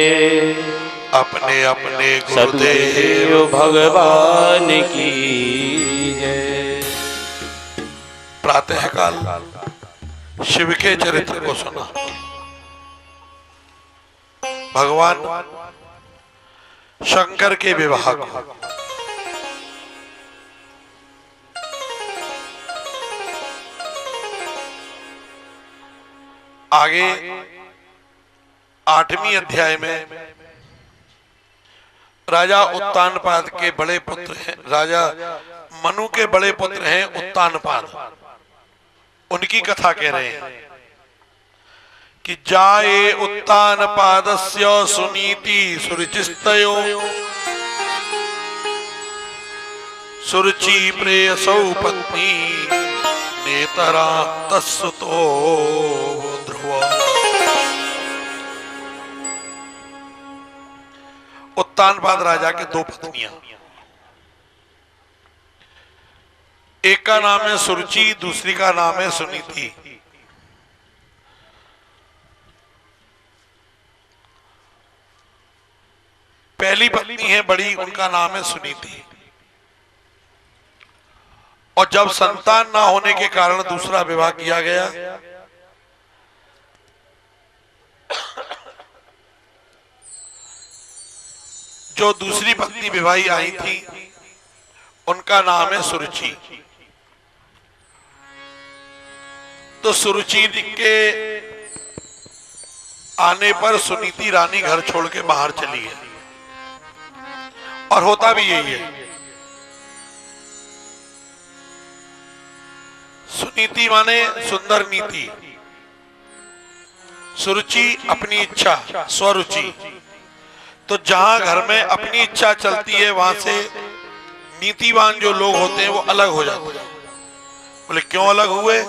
अपने अपने सदगुरुदेव भगवान की जय। प्रातःकाल शिव के चरित्र को सुना। भगवान शंकर के विवाह को। आगे 8वीं अध्याय में राजा उत्तानपाद के बड़े पुत्र हैं, राजा मनु के बड़े पुत्र हैं उत्तानपाद। उनकी कथा कह रहे हैं कि जाए उत्तानपादस्य सुनीति सुरुचिस्तयो सुरुचि प्रेयसौ पत्नी नेतरा तस्सुतो ध्रुव। उत्तानपाद राजा के 2 पत्नियां, एक का नाम है सुरुचि, दूसरी का नाम है सुनीति। पहली पत्नी है बड़ी, उनका नाम है सुनीति। और जब संतान ना होने के कारण दूसरा विवाह किया गया, जो दूसरी पत्नी विवाही आई थी उनका नाम है सुरुचि। तो सुरुचि के आने पर सुनीति रानी घर छोड़ के बाहर चली है, और होता भी यही है। सुनीति माने सुंदर नीति, सुरुचि अपनी इच्छा, स्वरुचि। तो जहां घर में अपनी इच्छा चलती है वहां से नीतिवान जो लोग होते हैं वो अलग हो जाते हैं। बोले क्यों अलग हुए?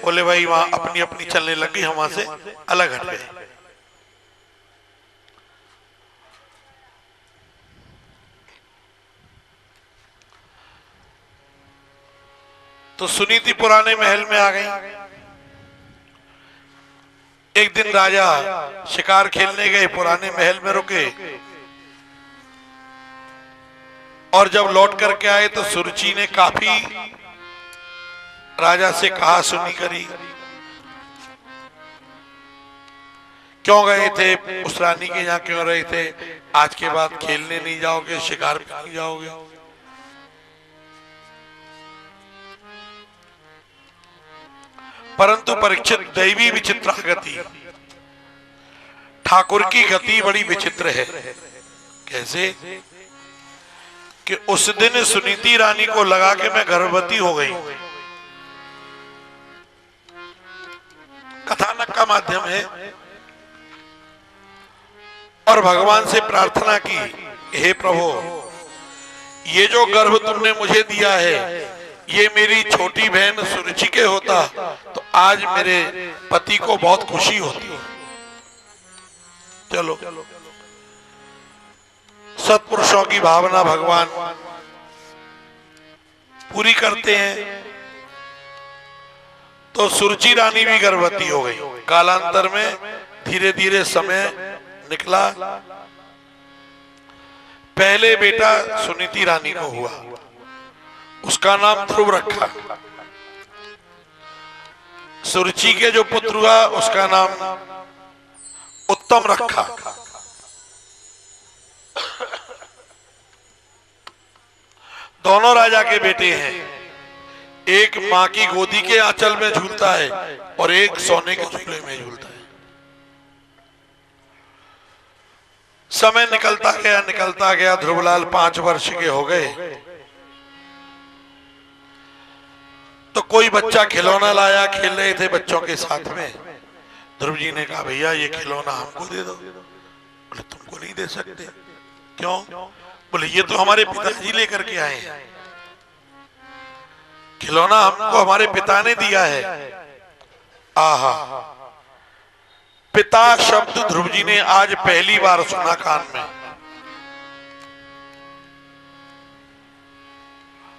बोले भाई वहां अपनी अपनी चलने लगी, हम वहां से अलग हट गए। तो सुनीति पुराने महल में आ गई। एक दिन राजा शिकार खेलने गए, पुराने महल में रुके, और जब लौट करके आए तो सुरुचि ने काफी राजा से कहा सुनी करी, क्यों गए थे उस रानी के यहाँ, क्यों रहे थे, आज के बाद खेलने नहीं जाओगे, शिकार पे नहीं जाओगे। परंतु परीक्षित, दैवी विचित्र गति, ठाकुर की गति बड़ी विचित्र है। कैसे कि उस दिन सुनीति रानी को लगा कि मैं गर्भवती हो गई। कथानक का माध्यम है, और भगवान से प्रार्थना की, हे प्रभु ये जो गर्भ तुमने मुझे दिया है ये मेरी छोटी बहन सुरुचि के होता तो आज मेरे पति को बहुत खुशी होती। चलो, सत्पुरुषों की भावना भगवान पूरी करते हैं। तो सुरुचि रानी भी गर्भवती हो गई। कालांतर में धीरे धीरे समय निकला। पहले बेटा सुनीति रानी को हुआ, उसका नाम ध्रुव रखा। सुरुचि के जो पुत्र हुआ उसका नाम उत्तम रखा। दोनों राजा के बेटे हैं, एक मां की गोदी के आंचल में झूलता है और एक सोने के झूले में झूलता है। समय निकलता गया। ध्रुवलाल 5 वर्ष के हो गए तो कोई बच्चा खिलौना लाया, खेल रहे थे बच्चों के साथ में। ध्रुव जी ने कहा भैया ये खिलौना हमको दे दो। बोले तुमको नहीं दे सकते। क्यों? बोले ये तो हमारे पिताजी लेकर के आए हैं, खिलौना हमको हमारे पिता ने दिया है। आहा, पिता शब्द ध्रुव जी ने आज पहली बार सुना कान में।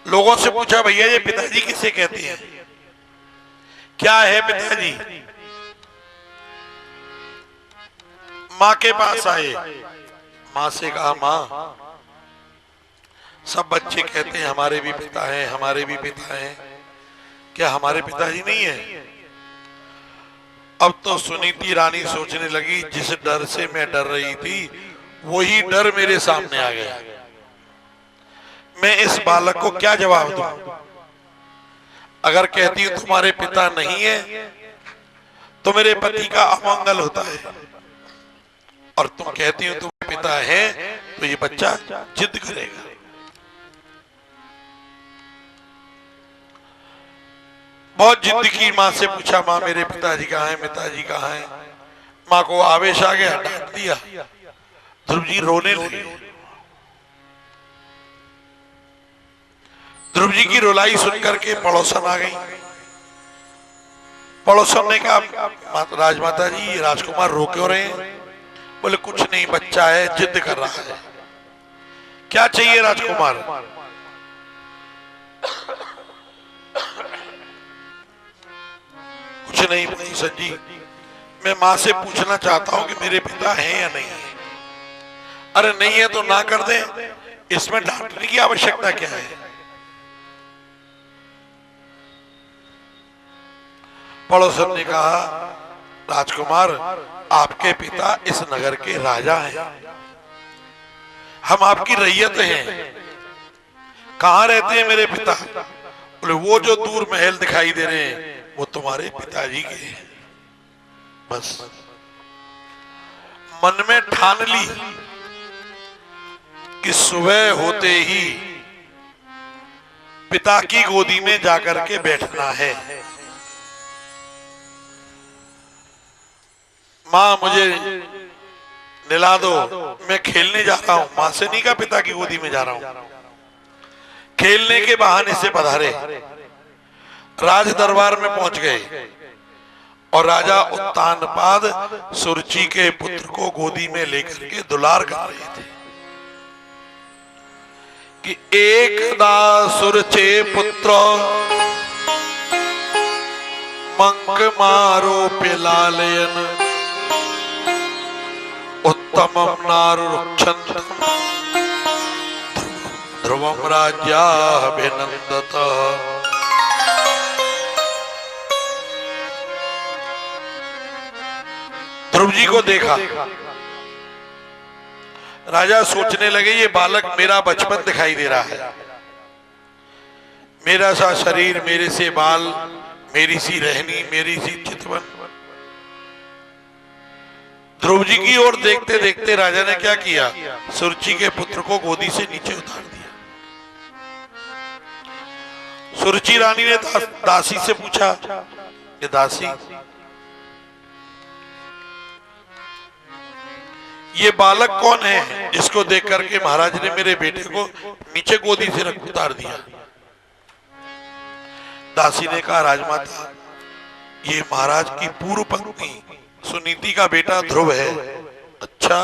लोगों से पूछा भैया ये पिताजी किसे कहते हैं, क्या है पिताजी? माँ के पास आए, माँ से कहा माँ सब बच्चे कहते हैं हमारे भी पिता हैं, हमारे भी पिता हैं, क्या हमारे पिताजी नहीं है? अब तो सुनीति रानी सोचने लगी जिस डर से मैं डर रही थी वही डर मेरे सामने आ गया। मैं इस बालक को क्या जवाब दूं? अगर कहती हूं तुम्हारे पिता नहीं है तो मेरे पति का अमंगल होता है, और तुम कहती हो तुम्हारे पिता है तो ये बच्चा जिद करेगा। बहुत जिद की, माँ से पूछा माँ मेरे पिताजी कहाँ हैं, पिताजी कहाँ हैं? माँ को आवेश आ गया, डांट दिया। ध्रुव जी रोने लगे। ध्रुव जी की रुलाई सुनकर के पड़ोसन आ गई। पड़ोसन ने कहा राजमाता जी ये राजकुमार रो क्यों रहे हैं? बोले कुछ नहीं, बच्चा है जिद कर रहा है। क्या चाहिए राजकुमार? कुछ नहीं भूषण जी, मैं माँ से पूछना चाहता हूं कि मेरे पिता हैं या नहीं है। अरे नहीं है तो ना कर दे, इसमें डांटने की आवश्यकता क्या है। पड़ोसन ने कहा, राजकुमार आपके पिता इस नगर के राजा हैं, हम आपकी रैयत हैं। कहाँ रहते हैं मेरे पिता? बोले वो जो दूर महल दिखाई दे रहे हैं वो तुम्हारे पिताजी के हैं। बस मन में ठान ली कि सुबह होते ही पिता की गोदी में जाकर के बैठना है। माँ मुझे निला दो, मैं खेलने जा रहा हूं। माँ से नहीं कहा पिता की गोदी में जा रहा हूं। खेलने के बहाने से पधारे, राज दरबार में पहुंच गए और राजा उत्तानपाद सुरुचि के पुत्र को गोदी में लेकर के दुलार कर रहे थे कि एकदा सुरुचे पुत्र मंक मारो पिलालयन उत्तमम नारुक्षन्तम ध्रुवम राज्याभिनंदत। ध्रुव जी को देखा, राजा सोचने लगे ये बालक मेरा बचपन दिखाई दे रहा है, मेरा सा शरीर, मेरे से बाल, मेरी सी रहनी, मेरी सी चितवन। ध्रुव जी की ओर देखते देखते राजा ने क्या किया, सुरुचि के पुत्र को गोदी से नीचे उतार दिया। सुरुचि रानी ने दासी से पूछा कि दासी ये बालक कौन है जिसको देख करके महाराज ने मेरे बेटे को नीचे गोदी से रख उतार दिया? दासी ने कहा, राजमाता ये महाराज की पूर्व पत्नी सुनीति का बेटा ध्रुव है। अच्छा,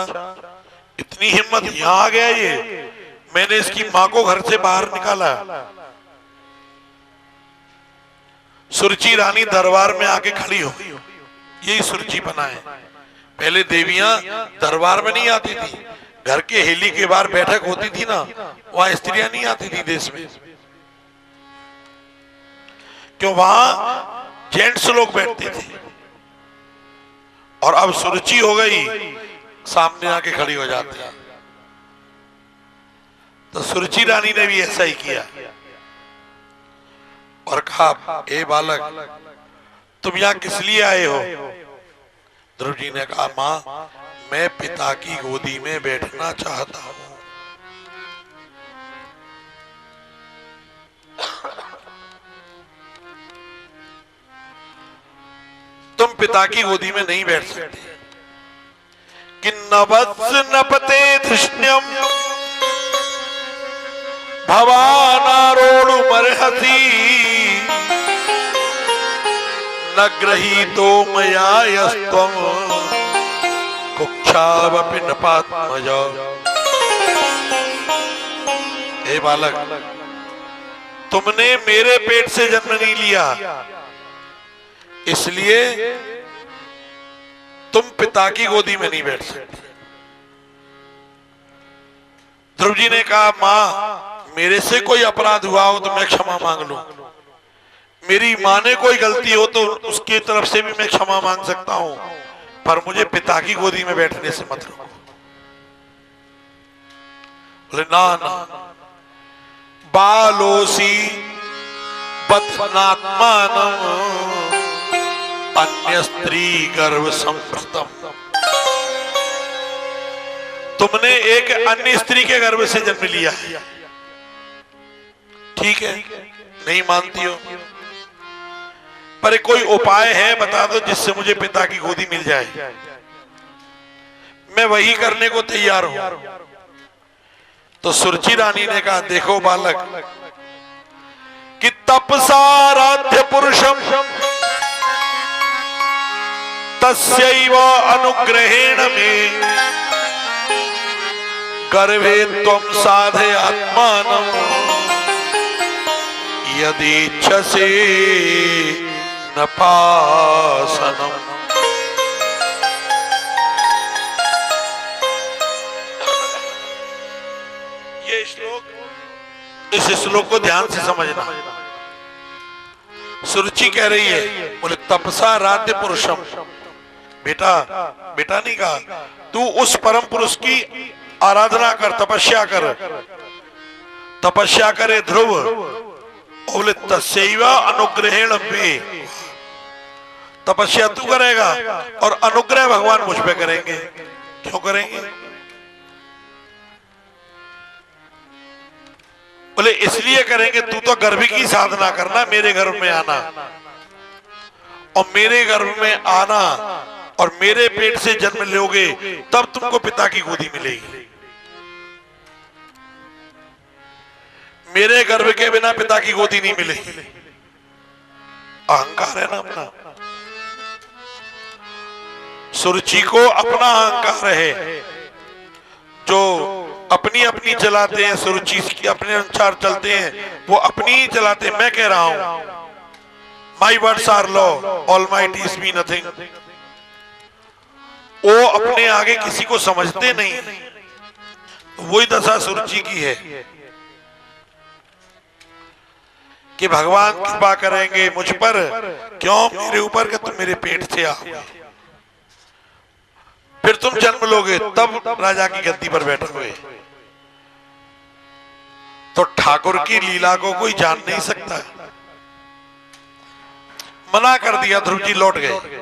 इतनी हिम्मत, यहां आ गया ये? मैंने इसकी मां को घर से बाहर निकाला। सुरुचि रानी दरबार में आके खड़ी हो गई। यही सुरुचि बना है। पहले देवियां दरबार में नहीं आती थी, घर के हेली के बाहर बैठक होती थी ना, वहां स्त्रियां नहीं आती थी देश में, क्यों? वहां जेंट्स लोग बैठते थे। और अब सुरुचि हो गई, सामने आके खड़ी हो जाते हैं। तो सुरुचि रानी ने भी ऐसा ही किया और कहा, ए बालक तुम यहां किस लिए आए हो? ध्रुव जी ने कहा, मां मैं पिता की गोदी में बैठना चाहता हूं। तुम पिता की गोदी में नहीं बैठ सकते। कि नवत्स नपते धृष्ण्यम भवानारोड़ु मरहति न गृहीतो मया यस्त्वं कुक्षावपि न पात्मज। हे बालक, तुमने मेरे पेट से जन्म नहीं लिया, इसलिए तुम पिता की गोदी में नहीं बैठ सकते। ध्रुव जी ने कहा, मां मेरे से कोई अपराध हुआ हो तो मैं क्षमा मांग लूं, मेरी मां ने कोई गलती हो तो उसकी तरफ से भी मैं क्षमा मांग सकता हूं, पर मुझे पिता की गोदी में बैठने से मत रोको। बोले ना ना, बालोसी बदनात्मानम अन्य स्त्री गर्भ संप्रतम। तुमने एक अन्य स्त्री के गर्भ से जन्म लिया है, ठीक है, नहीं मानती हो, पर कोई उपाय है बता दो जिससे मुझे पिता की गोदी मिल जाए, मैं वही करने को तैयार हूं। तो सुरुचि रानी ने कहा, देखो बालक, कि तपसाराध्य पुरुषम तस्यैव अनुग्रहेण में गर्भे त्वं साधयात्मानं यदीच्छसे न पासनम्। इस श्लोक को ध्यान से समझना। सुरुचि कह रही है, बोले तपसा राध्य पुरुषम, बेटा बेटा नहीं कहा, तू उस परम पुरुष की आराधना कर, तपस्या कर। तपस्या करे ध्रुव, बोले तस्यैव अनुग्रहेण मे, तपस्या तू करेगा और अनुग्रह भगवान मुझ पे करेंगे। क्यों करेंगे? बोले इसलिए करेंगे, तू तो गर्भ की साधना करना, मेरे गर्भ में आना, और मेरे गर्भ में आना और मेरे पेट से जन्म लोगे तब तुमको पिता की गोदी मिलेगी। मेरे गर्भ के बिना पिता की गोदी नहीं मिलेगी। अहंकार है ना अपना। सुरुचि को अपना अहंकार है, जो अपनी अपनी चलाते हैं, सुरुचि की अपने अनुसार चलते हैं, वो अपनी ही चलाते हैं। मैं कह रहा हूं my words are law, almighty is me nothing. वो अपने आगे किसी को समझते नहीं। वही दशा सुरुचि की है कि भगवान कृपा करेंगे मुझ पर, क्यों मेरे ऊपर कि तुम मेरे पेट से आओगे, फिर तुम जन्म लोगे, तब राजा की गद्दी पर बैठोगे। तो ठाकुर की लीला को कोई जान नहीं सकता। मना कर दिया, ध्रुव जी लौट गए।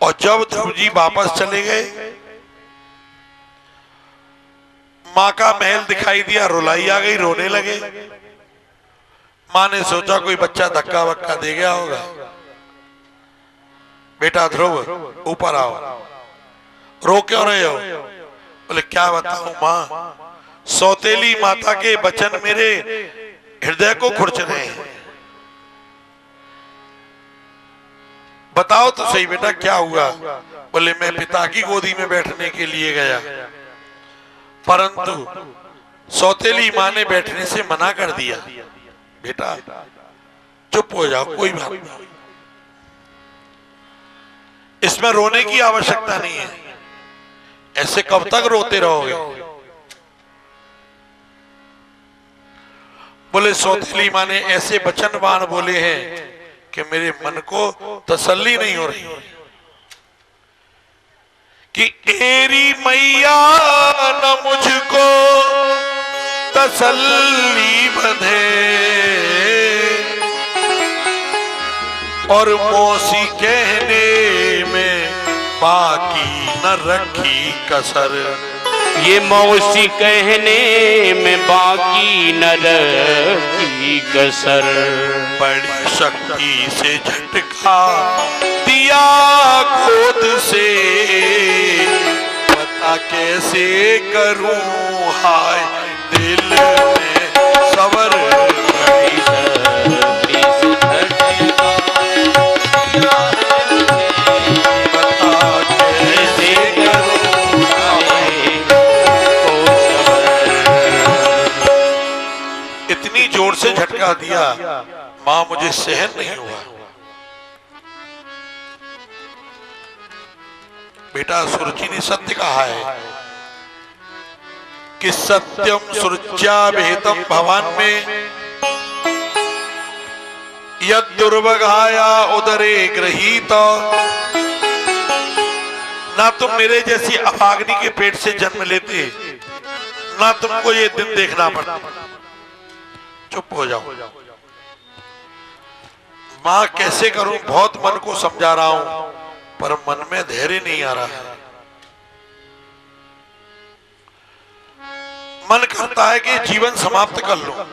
और जब ध्रुव जी वापस चले गए, मां का महल दिखाई दिया, रुलाई आ गई, रोने लगे। मां ने सोचा कोई बच्चा धक्का वक्का दे गया होगा। बेटा ध्रुव ऊपर आओ। रो क्यों रहे हो? बोले क्या बताऊं मां, सौतेली माता के वचन मेरे हृदय को खुरच रहे हैं। बताओ तो सही बेटा क्या हुआ? बोले मैं पिता की गोदी में बैठने के लिए गया, परंतु सौतेली मां ने बैठने से मना कर दिया। बेटा चुप हो जाओ, कोई बात नहीं, इसमें रोने की आवश्यकता नहीं है। ऐसे कब तक रोते रहोगे? बोले सौतेली मां ने ऐसे वचन बाण बोले हैं कि मेरे मन को तसल्ली नहीं हो रही कि एरी मैया न मुझको तसल्ली बंधे, और मौसी कहने में बाकी न रखी कसर। ये मौसी कहने में बाकी न रखी कसर। बड़ी शक्ति से झटका दिया गोद से, पता कैसे करूं हाय दिल में सबर। इतनी जोर से झटका दिया, मां मुझे सहन नहीं हुआ। बेटा सुरुचि ने सत्य कहा है कि सत्यम सुरुच्या विहितम भवान में यद दुर्भगाया उदरे गृहीत। ना तुम मेरे जैसी अभाग्नि के पेट से जन्म लेते, ना तुमको ये दिन देखना पड़ता। चुप हो जाओ। मां कैसे करूं, बहुत मन को समझा रहा हूं, पर मन में धैर्य नहीं आ रहा है। मन करता है कि जीवन समाप्त कर लूं,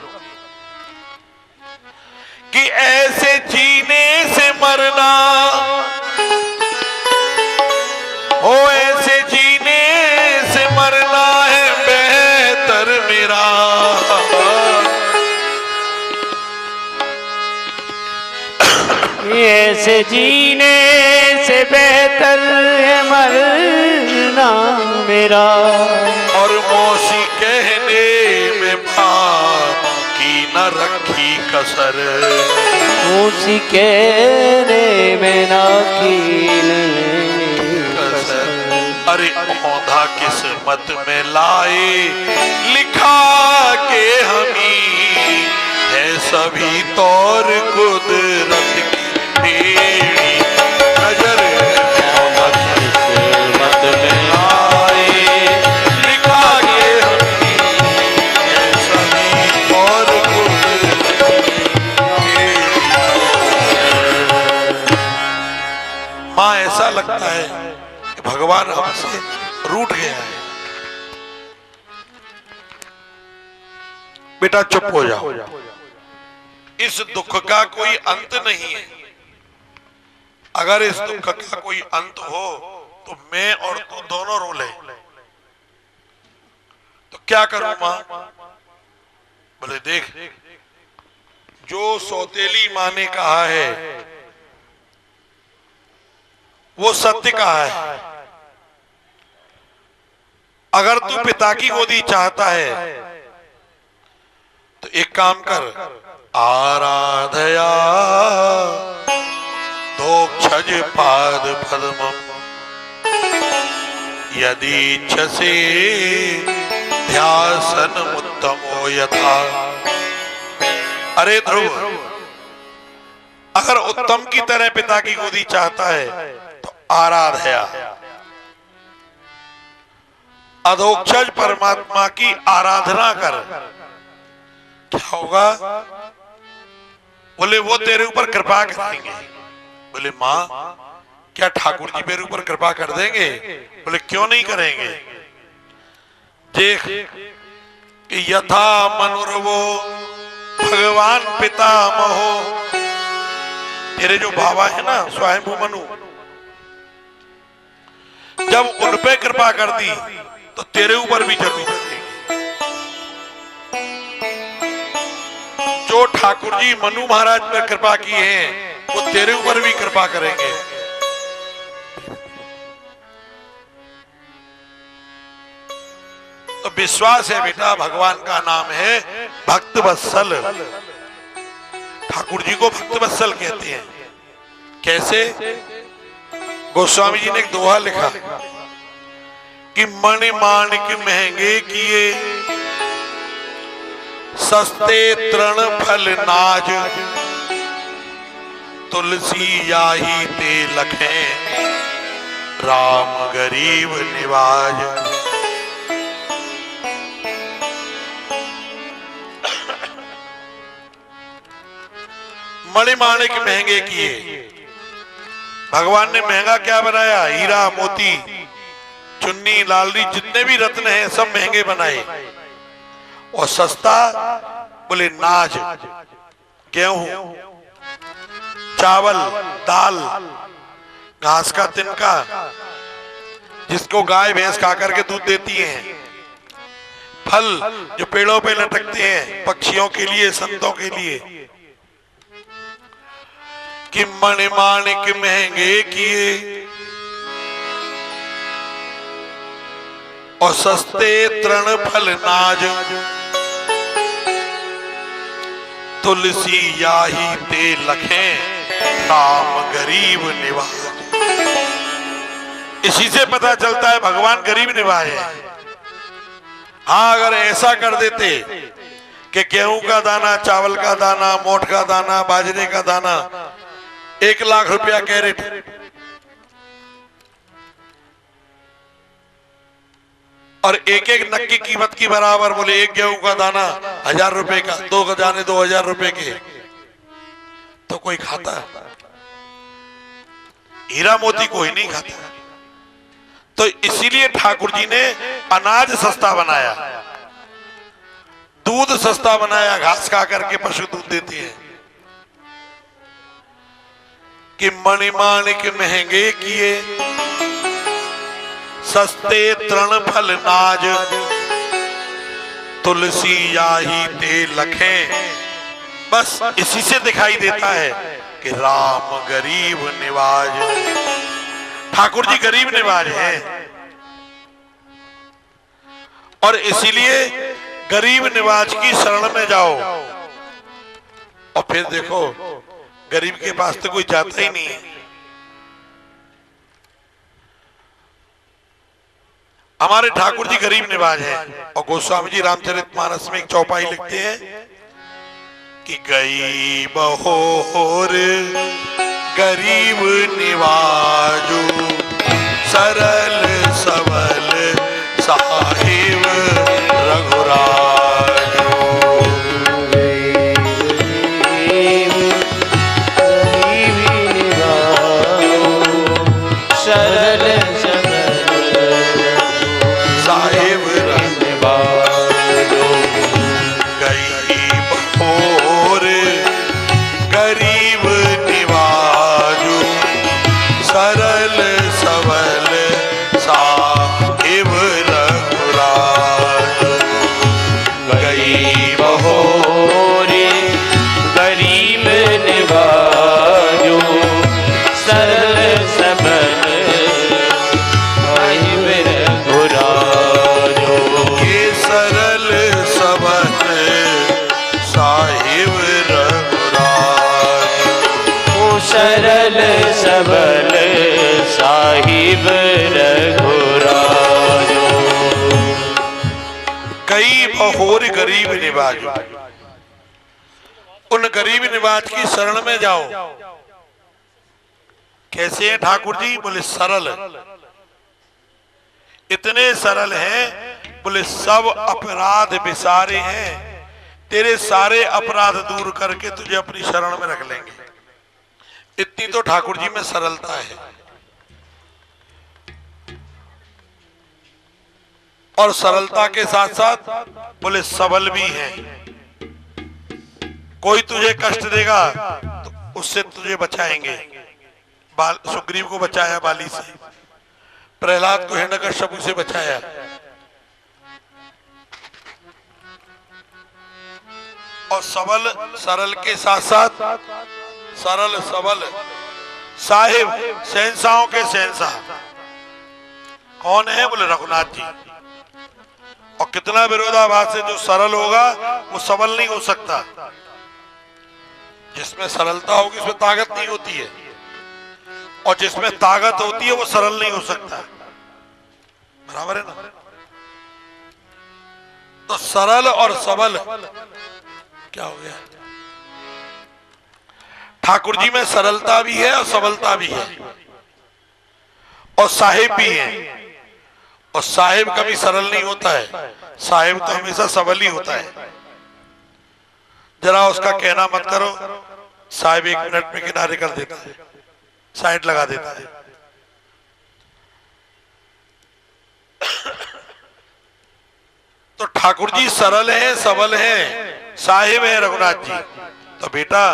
कि ऐसे जीने से मरना हो, ऐसे जीने से मरना है बेहतर मेरा। ऐसे जीने से बेहतर है मरना मेरा। और मौसी कहने में बाकी न रखी कसर। मौसी कहने में ना की कसर। अरे औंधा किस्मत में लाए लिखा के हमी है सभी तौर कुदरत की टेढ़ी नजर मोहम्मद किस्मत में आए, लिखा के हमी है सभी तौर कुदरत की टेढ़ी। माँ ऐसा लगता है कि भगवान हमसे रूठ गया है। बेटा चुप हो जाओ, इस दुख का कोई अंत नहीं है। अगर इस दुख का कोई अंत हो तो मैं और तू दोनों रो ले। तो क्या करूं मां? बोले देख, जो सौतेली मां ने कहा है वो सत्य कहा है। अगर तू पिता की गोदी चाहता है तो एक काम कर, आराधया दोक्षज पाद पद्मम यदि इच्छसे ध्यासन उत्तमो यथा। अरे ध्रुव, अगर उत्तम की तरह पिता की गोदी चाहता है तो आराधया, अधोक्षज परमात्मा की आराधना कर। क्या होगा? बोले वो तेरे ऊपर कृपा करेंगे। बोले मां, क्या ठाकुर जी मेरे ऊपर कृपा कर देंगे? बोले क्यों नहीं करेंगे? देख कि यथा मनुरवो भगवान पिता महो, तेरे जो बाबा है ना स्वयंभू मनु, जब उन पे कृपा कर दी तो तेरे ऊपर भी जरूर करेंगे। जो ठाकुर जी मनु महाराज पर कृपा की है वो तेरे ऊपर भी कृपा करेंगे। तो विश्वास है बेटा, भगवान का नाम है भक्त वत्सल। ठाकुर जी को भक्त वत्सल कहते हैं। कैसे? गोस्वामी जी ने एक दोहा लिखा कि मणि माणिक महंगे किए, सस्ते तृण फल नाज, तुलसी याही ते लखें, राम गरीब निवाज। मणि माणिक महंगे किए। भगवान ने महंगा क्या बनाया? हीरा मोती चुन्नी लालरी जितने भी रत्न हैं सब महंगे बनाए। और सस्ता बोले नाज, गेहूं, चावल, दाल, घास का तिनका जिसको गाय भैंस खा करके दूध देती हैं, फल जो पेड़ों पे लटकते हैं पक्षियों के लिए, संतों के लिए। कि मणि माणिक महंगे किए और सस्ते तृण फल नाज, तुलसी याही ते लखें, राम गरीब निवाज। इसी से पता चलता है भगवान गरीब निवाज है। हाँ, अगर ऐसा कर देते कि गेहूं का दाना, चावल का दाना, मोठ का दाना, बाजरे का दाना 1 लाख रुपया कैरेट, और एक एक नग की कीमत की बराबर, बोले एक गेहूं का दाना 1000 रुपए का, 2 दाने 2000 रुपए के, तो कोई खाता? हीरा मोती कोई नहीं खाता। तो इसीलिए ठाकुर जी ने अनाज सस्ता बनाया, दूध सस्ता बनाया, घास खा करके पशु दूध देते हैं। कि मणि माणिक महंगे किए, सस्ते तृण फल नाज, तुलसी याही ते लखें। बस इसी से दिखाई देता है कि राम गरीब निवाज। ठाकुर जी गरीब निवाज हैं और इसीलिए गरीब निवाज की शरण में जाओ। और फिर देखो, गरीब के पास तो कोई जाता ही नहीं है। हमारे ठाकुर जी गरीब निवाज हैं और गोस्वामी जी रामचरितमानस में एक चौपाई लिखते हैं कि गई बहोर गरीब निवाजू सरल सबल साहिब रघुराजू। सरल साहिब रघुराजू। गई बहोर गरीब निवाजू सरल सबल साहिब रघुराजू। गई बहोरे गरीब निवाजो सरल सबल साहिब रघुराजो। ये सरल सबल साहिब रघुराजू। ओ सरल सबल साहिब रघुराजो। कई बहोर गरीब निवाज, उन गरीब निवाज की शरण में जाओ। कैसे हैं ठाकुर जी? बोले सरल, इतने सरल हैं, बोले सब अपराध बिसारे हैं, तेरे सारे अपराध दूर करके तुझे अपनी शरण में रख लेंगे। इतनी तो ठाकुर जी में सरलता है। और सरलता के साथ साथ बोले सबल भी हैं। कोई तुझे कष्ट देगा तो उससे तुझे बचाएंगे। सुग्रीव को बचाया बाली से, प्रहलाद को हिरण्यकश्यप से बचाया। और सबल सरल के साथ साथ सरल सबल साहिब शहंशाहों के शहंशाह कौन है? बोले रघुनाथ जी। और कितना विरोधाभास है, जो सरल होगा वो सबल नहीं हो सकता। जिसमें सरलता होगी उसमें ताकत नहीं होती है, और जिसमें ताकत होती है वो सरल नहीं हो सकता। बराबर है ना? तो सरल और सबल क्या हो गया? ठाकुर जी में सरलता भी है और सबलता भी है, और साहिब भी है। और साहिब कभी सरल नहीं होता है, साहिब तो हमेशा सबल ही होता है। जरा उसका कहना मत करो, साहिब 1 मिनट में किनारे कर देता है, साइड लगा देता है। तो ठाकुर जी सरल हैं, सबल हैं, साहिब है रघुनाथ जी। तो बेटा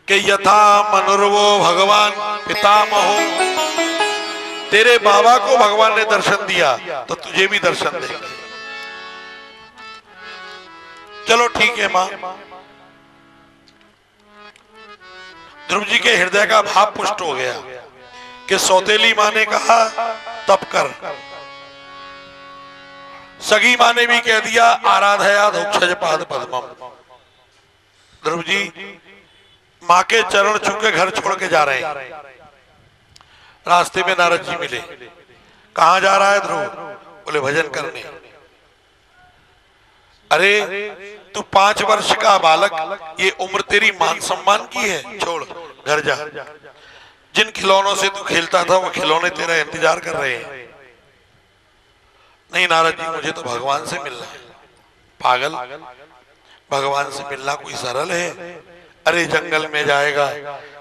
कि यथा मनुर्वो भगवान पितामहो, तेरे बाबा को भगवान ने दर्शन दिया तो तुझे भी दर्शन देंगे। चलो ठीक है मां। ध्रुव जी के हृदय का भाव पुष्ट हो गया कि सौतेली मां ने कहा तप कर, सगी मां ने भी कह दिया आराधया धोक्षज पाद पद्मम। ध्रुव जी मां के चरण छू के घर छोड़ के जा रहे हैं। रास्ते में नारद जी मिले। कहां जा रहा है ध्रुव? बोले भजन करने। अरे तू 5 वर्ष का बालक, ये उम्र तेरी मान सम्मान की है, छोड़ घर जा। जिन खिलौनों से तू खेलता था वो खिलौने तेरा इंतजार कर रहे हैं। नहीं नारद जी, मुझे तो भगवान से मिलना है। पागल, भगवान से मिलना कोई सरल है? अरे जंगल में जाएगा,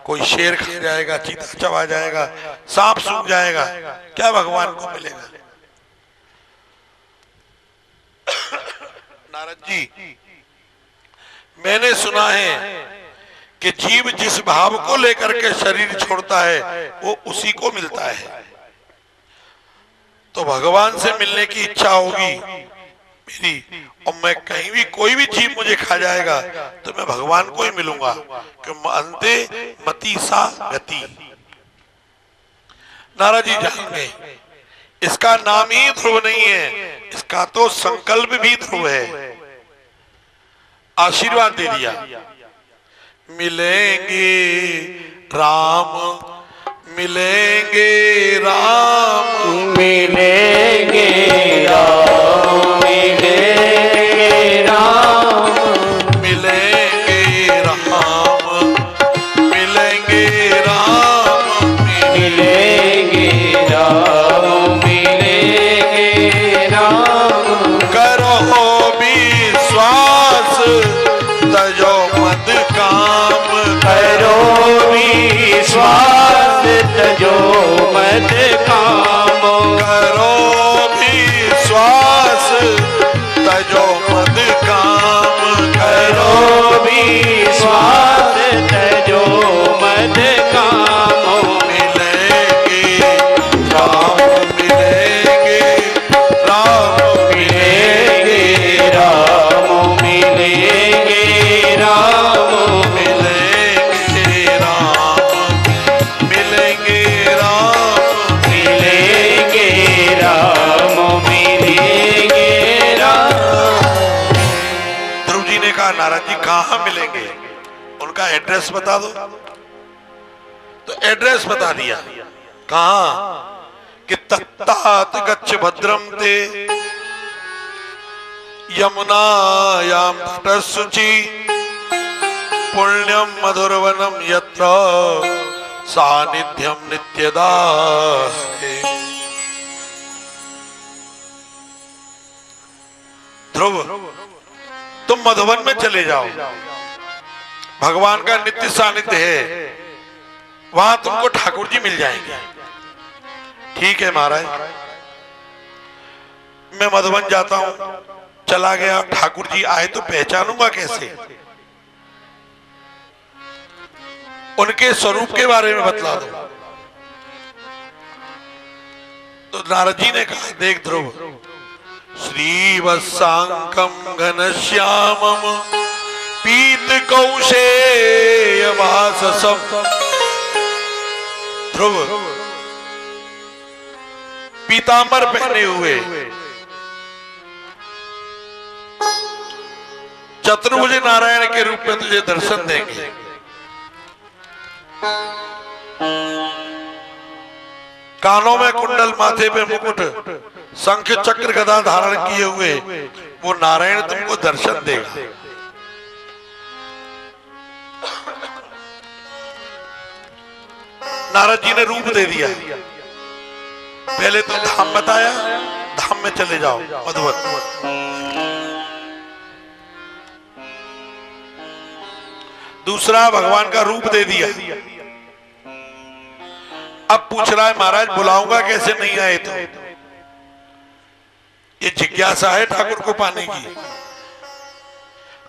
कोई शेर खा जाएगा, चीता चबा जाएगा, सांप सूख जाएगा, क्या भगवान को मिलेगा? नारद जी मैंने सुना है कि जीव जिस भाव को लेकर के शरीर छोड़ता है वो उसी को मिलता है। तो भगवान से मिलने की इच्छा होगी मेरी, और मैं कहीं भी कोई भी जीव मुझे खा जाएगा तो मैं भगवान को ही मिलूंगा, कि अंते मति सा गति। नारद जी जान गए इसका नाम ही ध्रुव नहीं है, इसका तो संकल्प भी ध्रुव है। आशीर्वाद दे दिया, मिलेंगे राम मिलेंगे राम, मिलेंगे राम, मिलेंगे राम, मिलेंगे राम, मिलेंगे राम, मिलेंगे राम, मिलेंगे राम। करो विश्वास तजो मत काम, करो विश्वास तजो मत काम, करो विश्वास तजो मत काम, करो विश्वास तजो मत काम। मिलेंगे राम, मिलेंगे राम, मिलेंगे राम, मिलेंगे राम, मिलेंगे राम, मिलेंगे राम, मिलेंगे राम, मिलेंगे राम। ध्रुव जी ने कहा नारद जी कहाँ मिलेंगे, उनका एड्रेस बता दो। तो एड्रेस बता दिया। कहाँ कि तत्तात गच्छ भद्रम ते यमुनायां तटस्सुचि पुण्यम मधुरवनम यत्र सानिध्यम नित्यदा है। ध्रुव तुम मधुवन में चले जाओ, भगवान का नित्य सानिध्य है, वहां तुमको ठाकुर जी मिल जाएंगे। ठीक है महाराज, मैं मधुवन जाता हूं। चला गया, ठाकुर जी आए तो पहचानूंगा कैसे? उनके स्वरूप के बारे में बतला दो। तो नारद जी ने कहा देख ध्रुव, श्रीवत्सांकम घनश्यामम पीत कौशेयवाससम। ध्रुव पीतांबर पहने हुए चतुर्भुज नारायण के रूप में तुझे दर्शन देंगे। कानों में कुंडल, माथे पे मुकुट, शंख चक्र गदा धारण किए हुए वो नारायण तुमको दर्शन देगा। नारद जी ने रूप दे दिया। पहले तो धाम बताया, धाम में चले जाओ मधुवन। दूसरा भगवान का रूप दे दिया। अब पूछ रहा है महाराज बुलाऊंगा कैसे, नहीं आए तो? ये जिज्ञासा है ठाकुर को पाने की।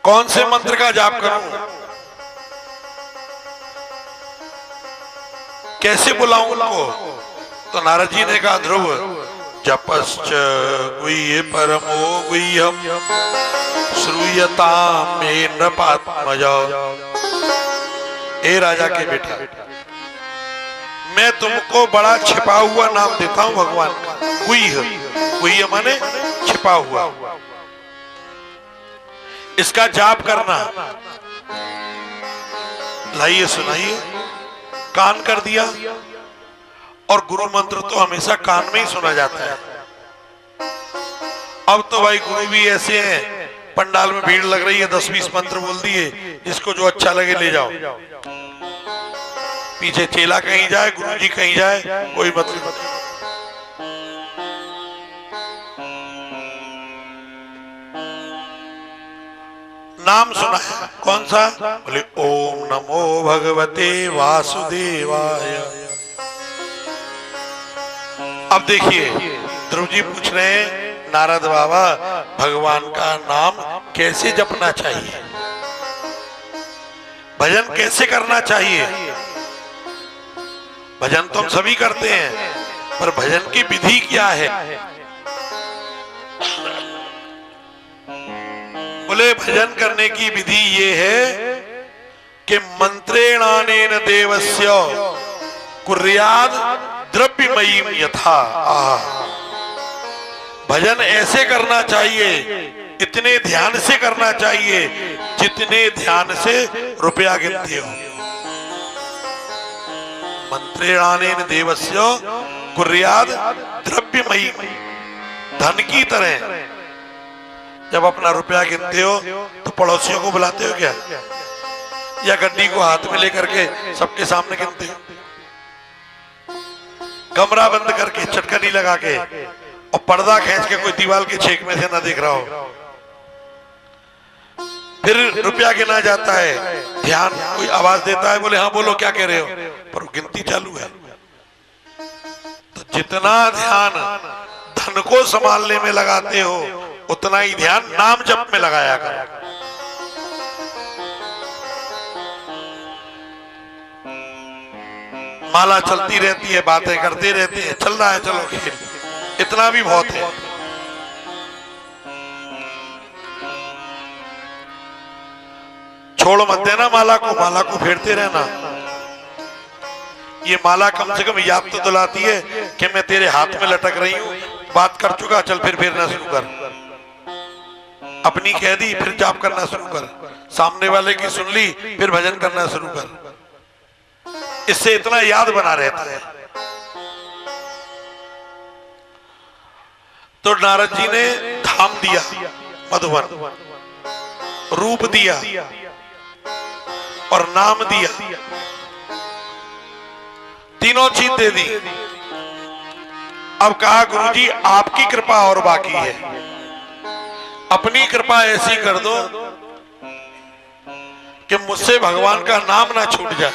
कौन से मंत्र का जाप करूं, कैसे बुलाऊं उनको? तो नारद जी ने कहा ध्रुव जपश्च गुह्य परमो गुह्यम श्रूयताम मे नृपात्मज। ए राजा के बेटा, मैं तुमको बड़ा छिपा हुआ नाम देता हूं भगवान का, गुह्य। गुह्य माने छिपा हुआ। इसका जाप करना। लाइए सुनाइए। कान कर दिया, और गुरु मंत्र तो हमेशा कान में ही सुना जाता है। अब तो भाई गुरु भी ऐसे हैं, पंडाल में भीड़ लग रही है, 10-20 मंत्र बोल दिए, जिसको जो अच्छा लगे ले जाओ। पीछे चेला कहीं जाए, गुरु जी कहीं जाए, कोई मतलब नहीं। नाम सुना है, कौन सा? बोले ओम नमो भगवते वासुदेवाय। अब देखिए ध्रुव जी पूछ रहे हैं नारद बाबा भगवान का नाम कैसे जपना चाहिए, भजन कैसे करना चाहिए। भजन तो हम सभी करते हैं, पर भजन की विधि क्या है? बोले भजन करने की विधि ये है कि मंत्रेणानेन देवस्य कुर्याद द्रव्यमयीम यथा। भजन ऐसे करना चाहिए, इतने ध्यान से करना चाहिए जितने ध्यान से रुपया गिनते हो। मंत्रेणानेन देवस्य कुर्याद द्रव्यमयी, धन की तरह। जब अपना रुपया गिनते हो तो पड़ोसियों को बुलाते हो क्या, या गड्डी को हाथ में लेकर के सबके सामने गिनते हो? कमरा बंद करके, चटकनी लगा के और पर्दा खींच के कोई दीवार के छेक में से ना देख रहा हो, फिर रुपया गिना जाता है, ध्यान कोई आवाज देता है, बोले हाँ बोलो क्या कह रहे हो, पर गिनती चालू है। तो जितना ध्यान धन को संभालने में लगाते हो उतना ही ध्यान नाम जप में लगाया करो। माला चलती रहती है, बातें करते रहते हैं, चल रहा है चलो खेल, इतना भी बहुत है। छोड़ मत देना माला को फेरते रहना। ये माला कम से कम याद तो दिलाती है कि मैं तेरे हाथ में लटक रही हूं, बात कर चुका, चल फिर फेरना शुरू कर। अपनी कह दी, फिर जाप करना शुरू कर। सामने वाले की सुन ली, फिर भजन करना शुरू कर। इससे इतना याद बना रहता है। तो नारद जी ने धाम दिया मधुवन, रूप दिया और नाम दिया, तीनों चीज दे दी। अब कहा गुरुजी आपकी कृपा और बाकी है, अपनी कृपा ऐसी कर दो कि मुझसे भगवान का नाम ना छूट जाए।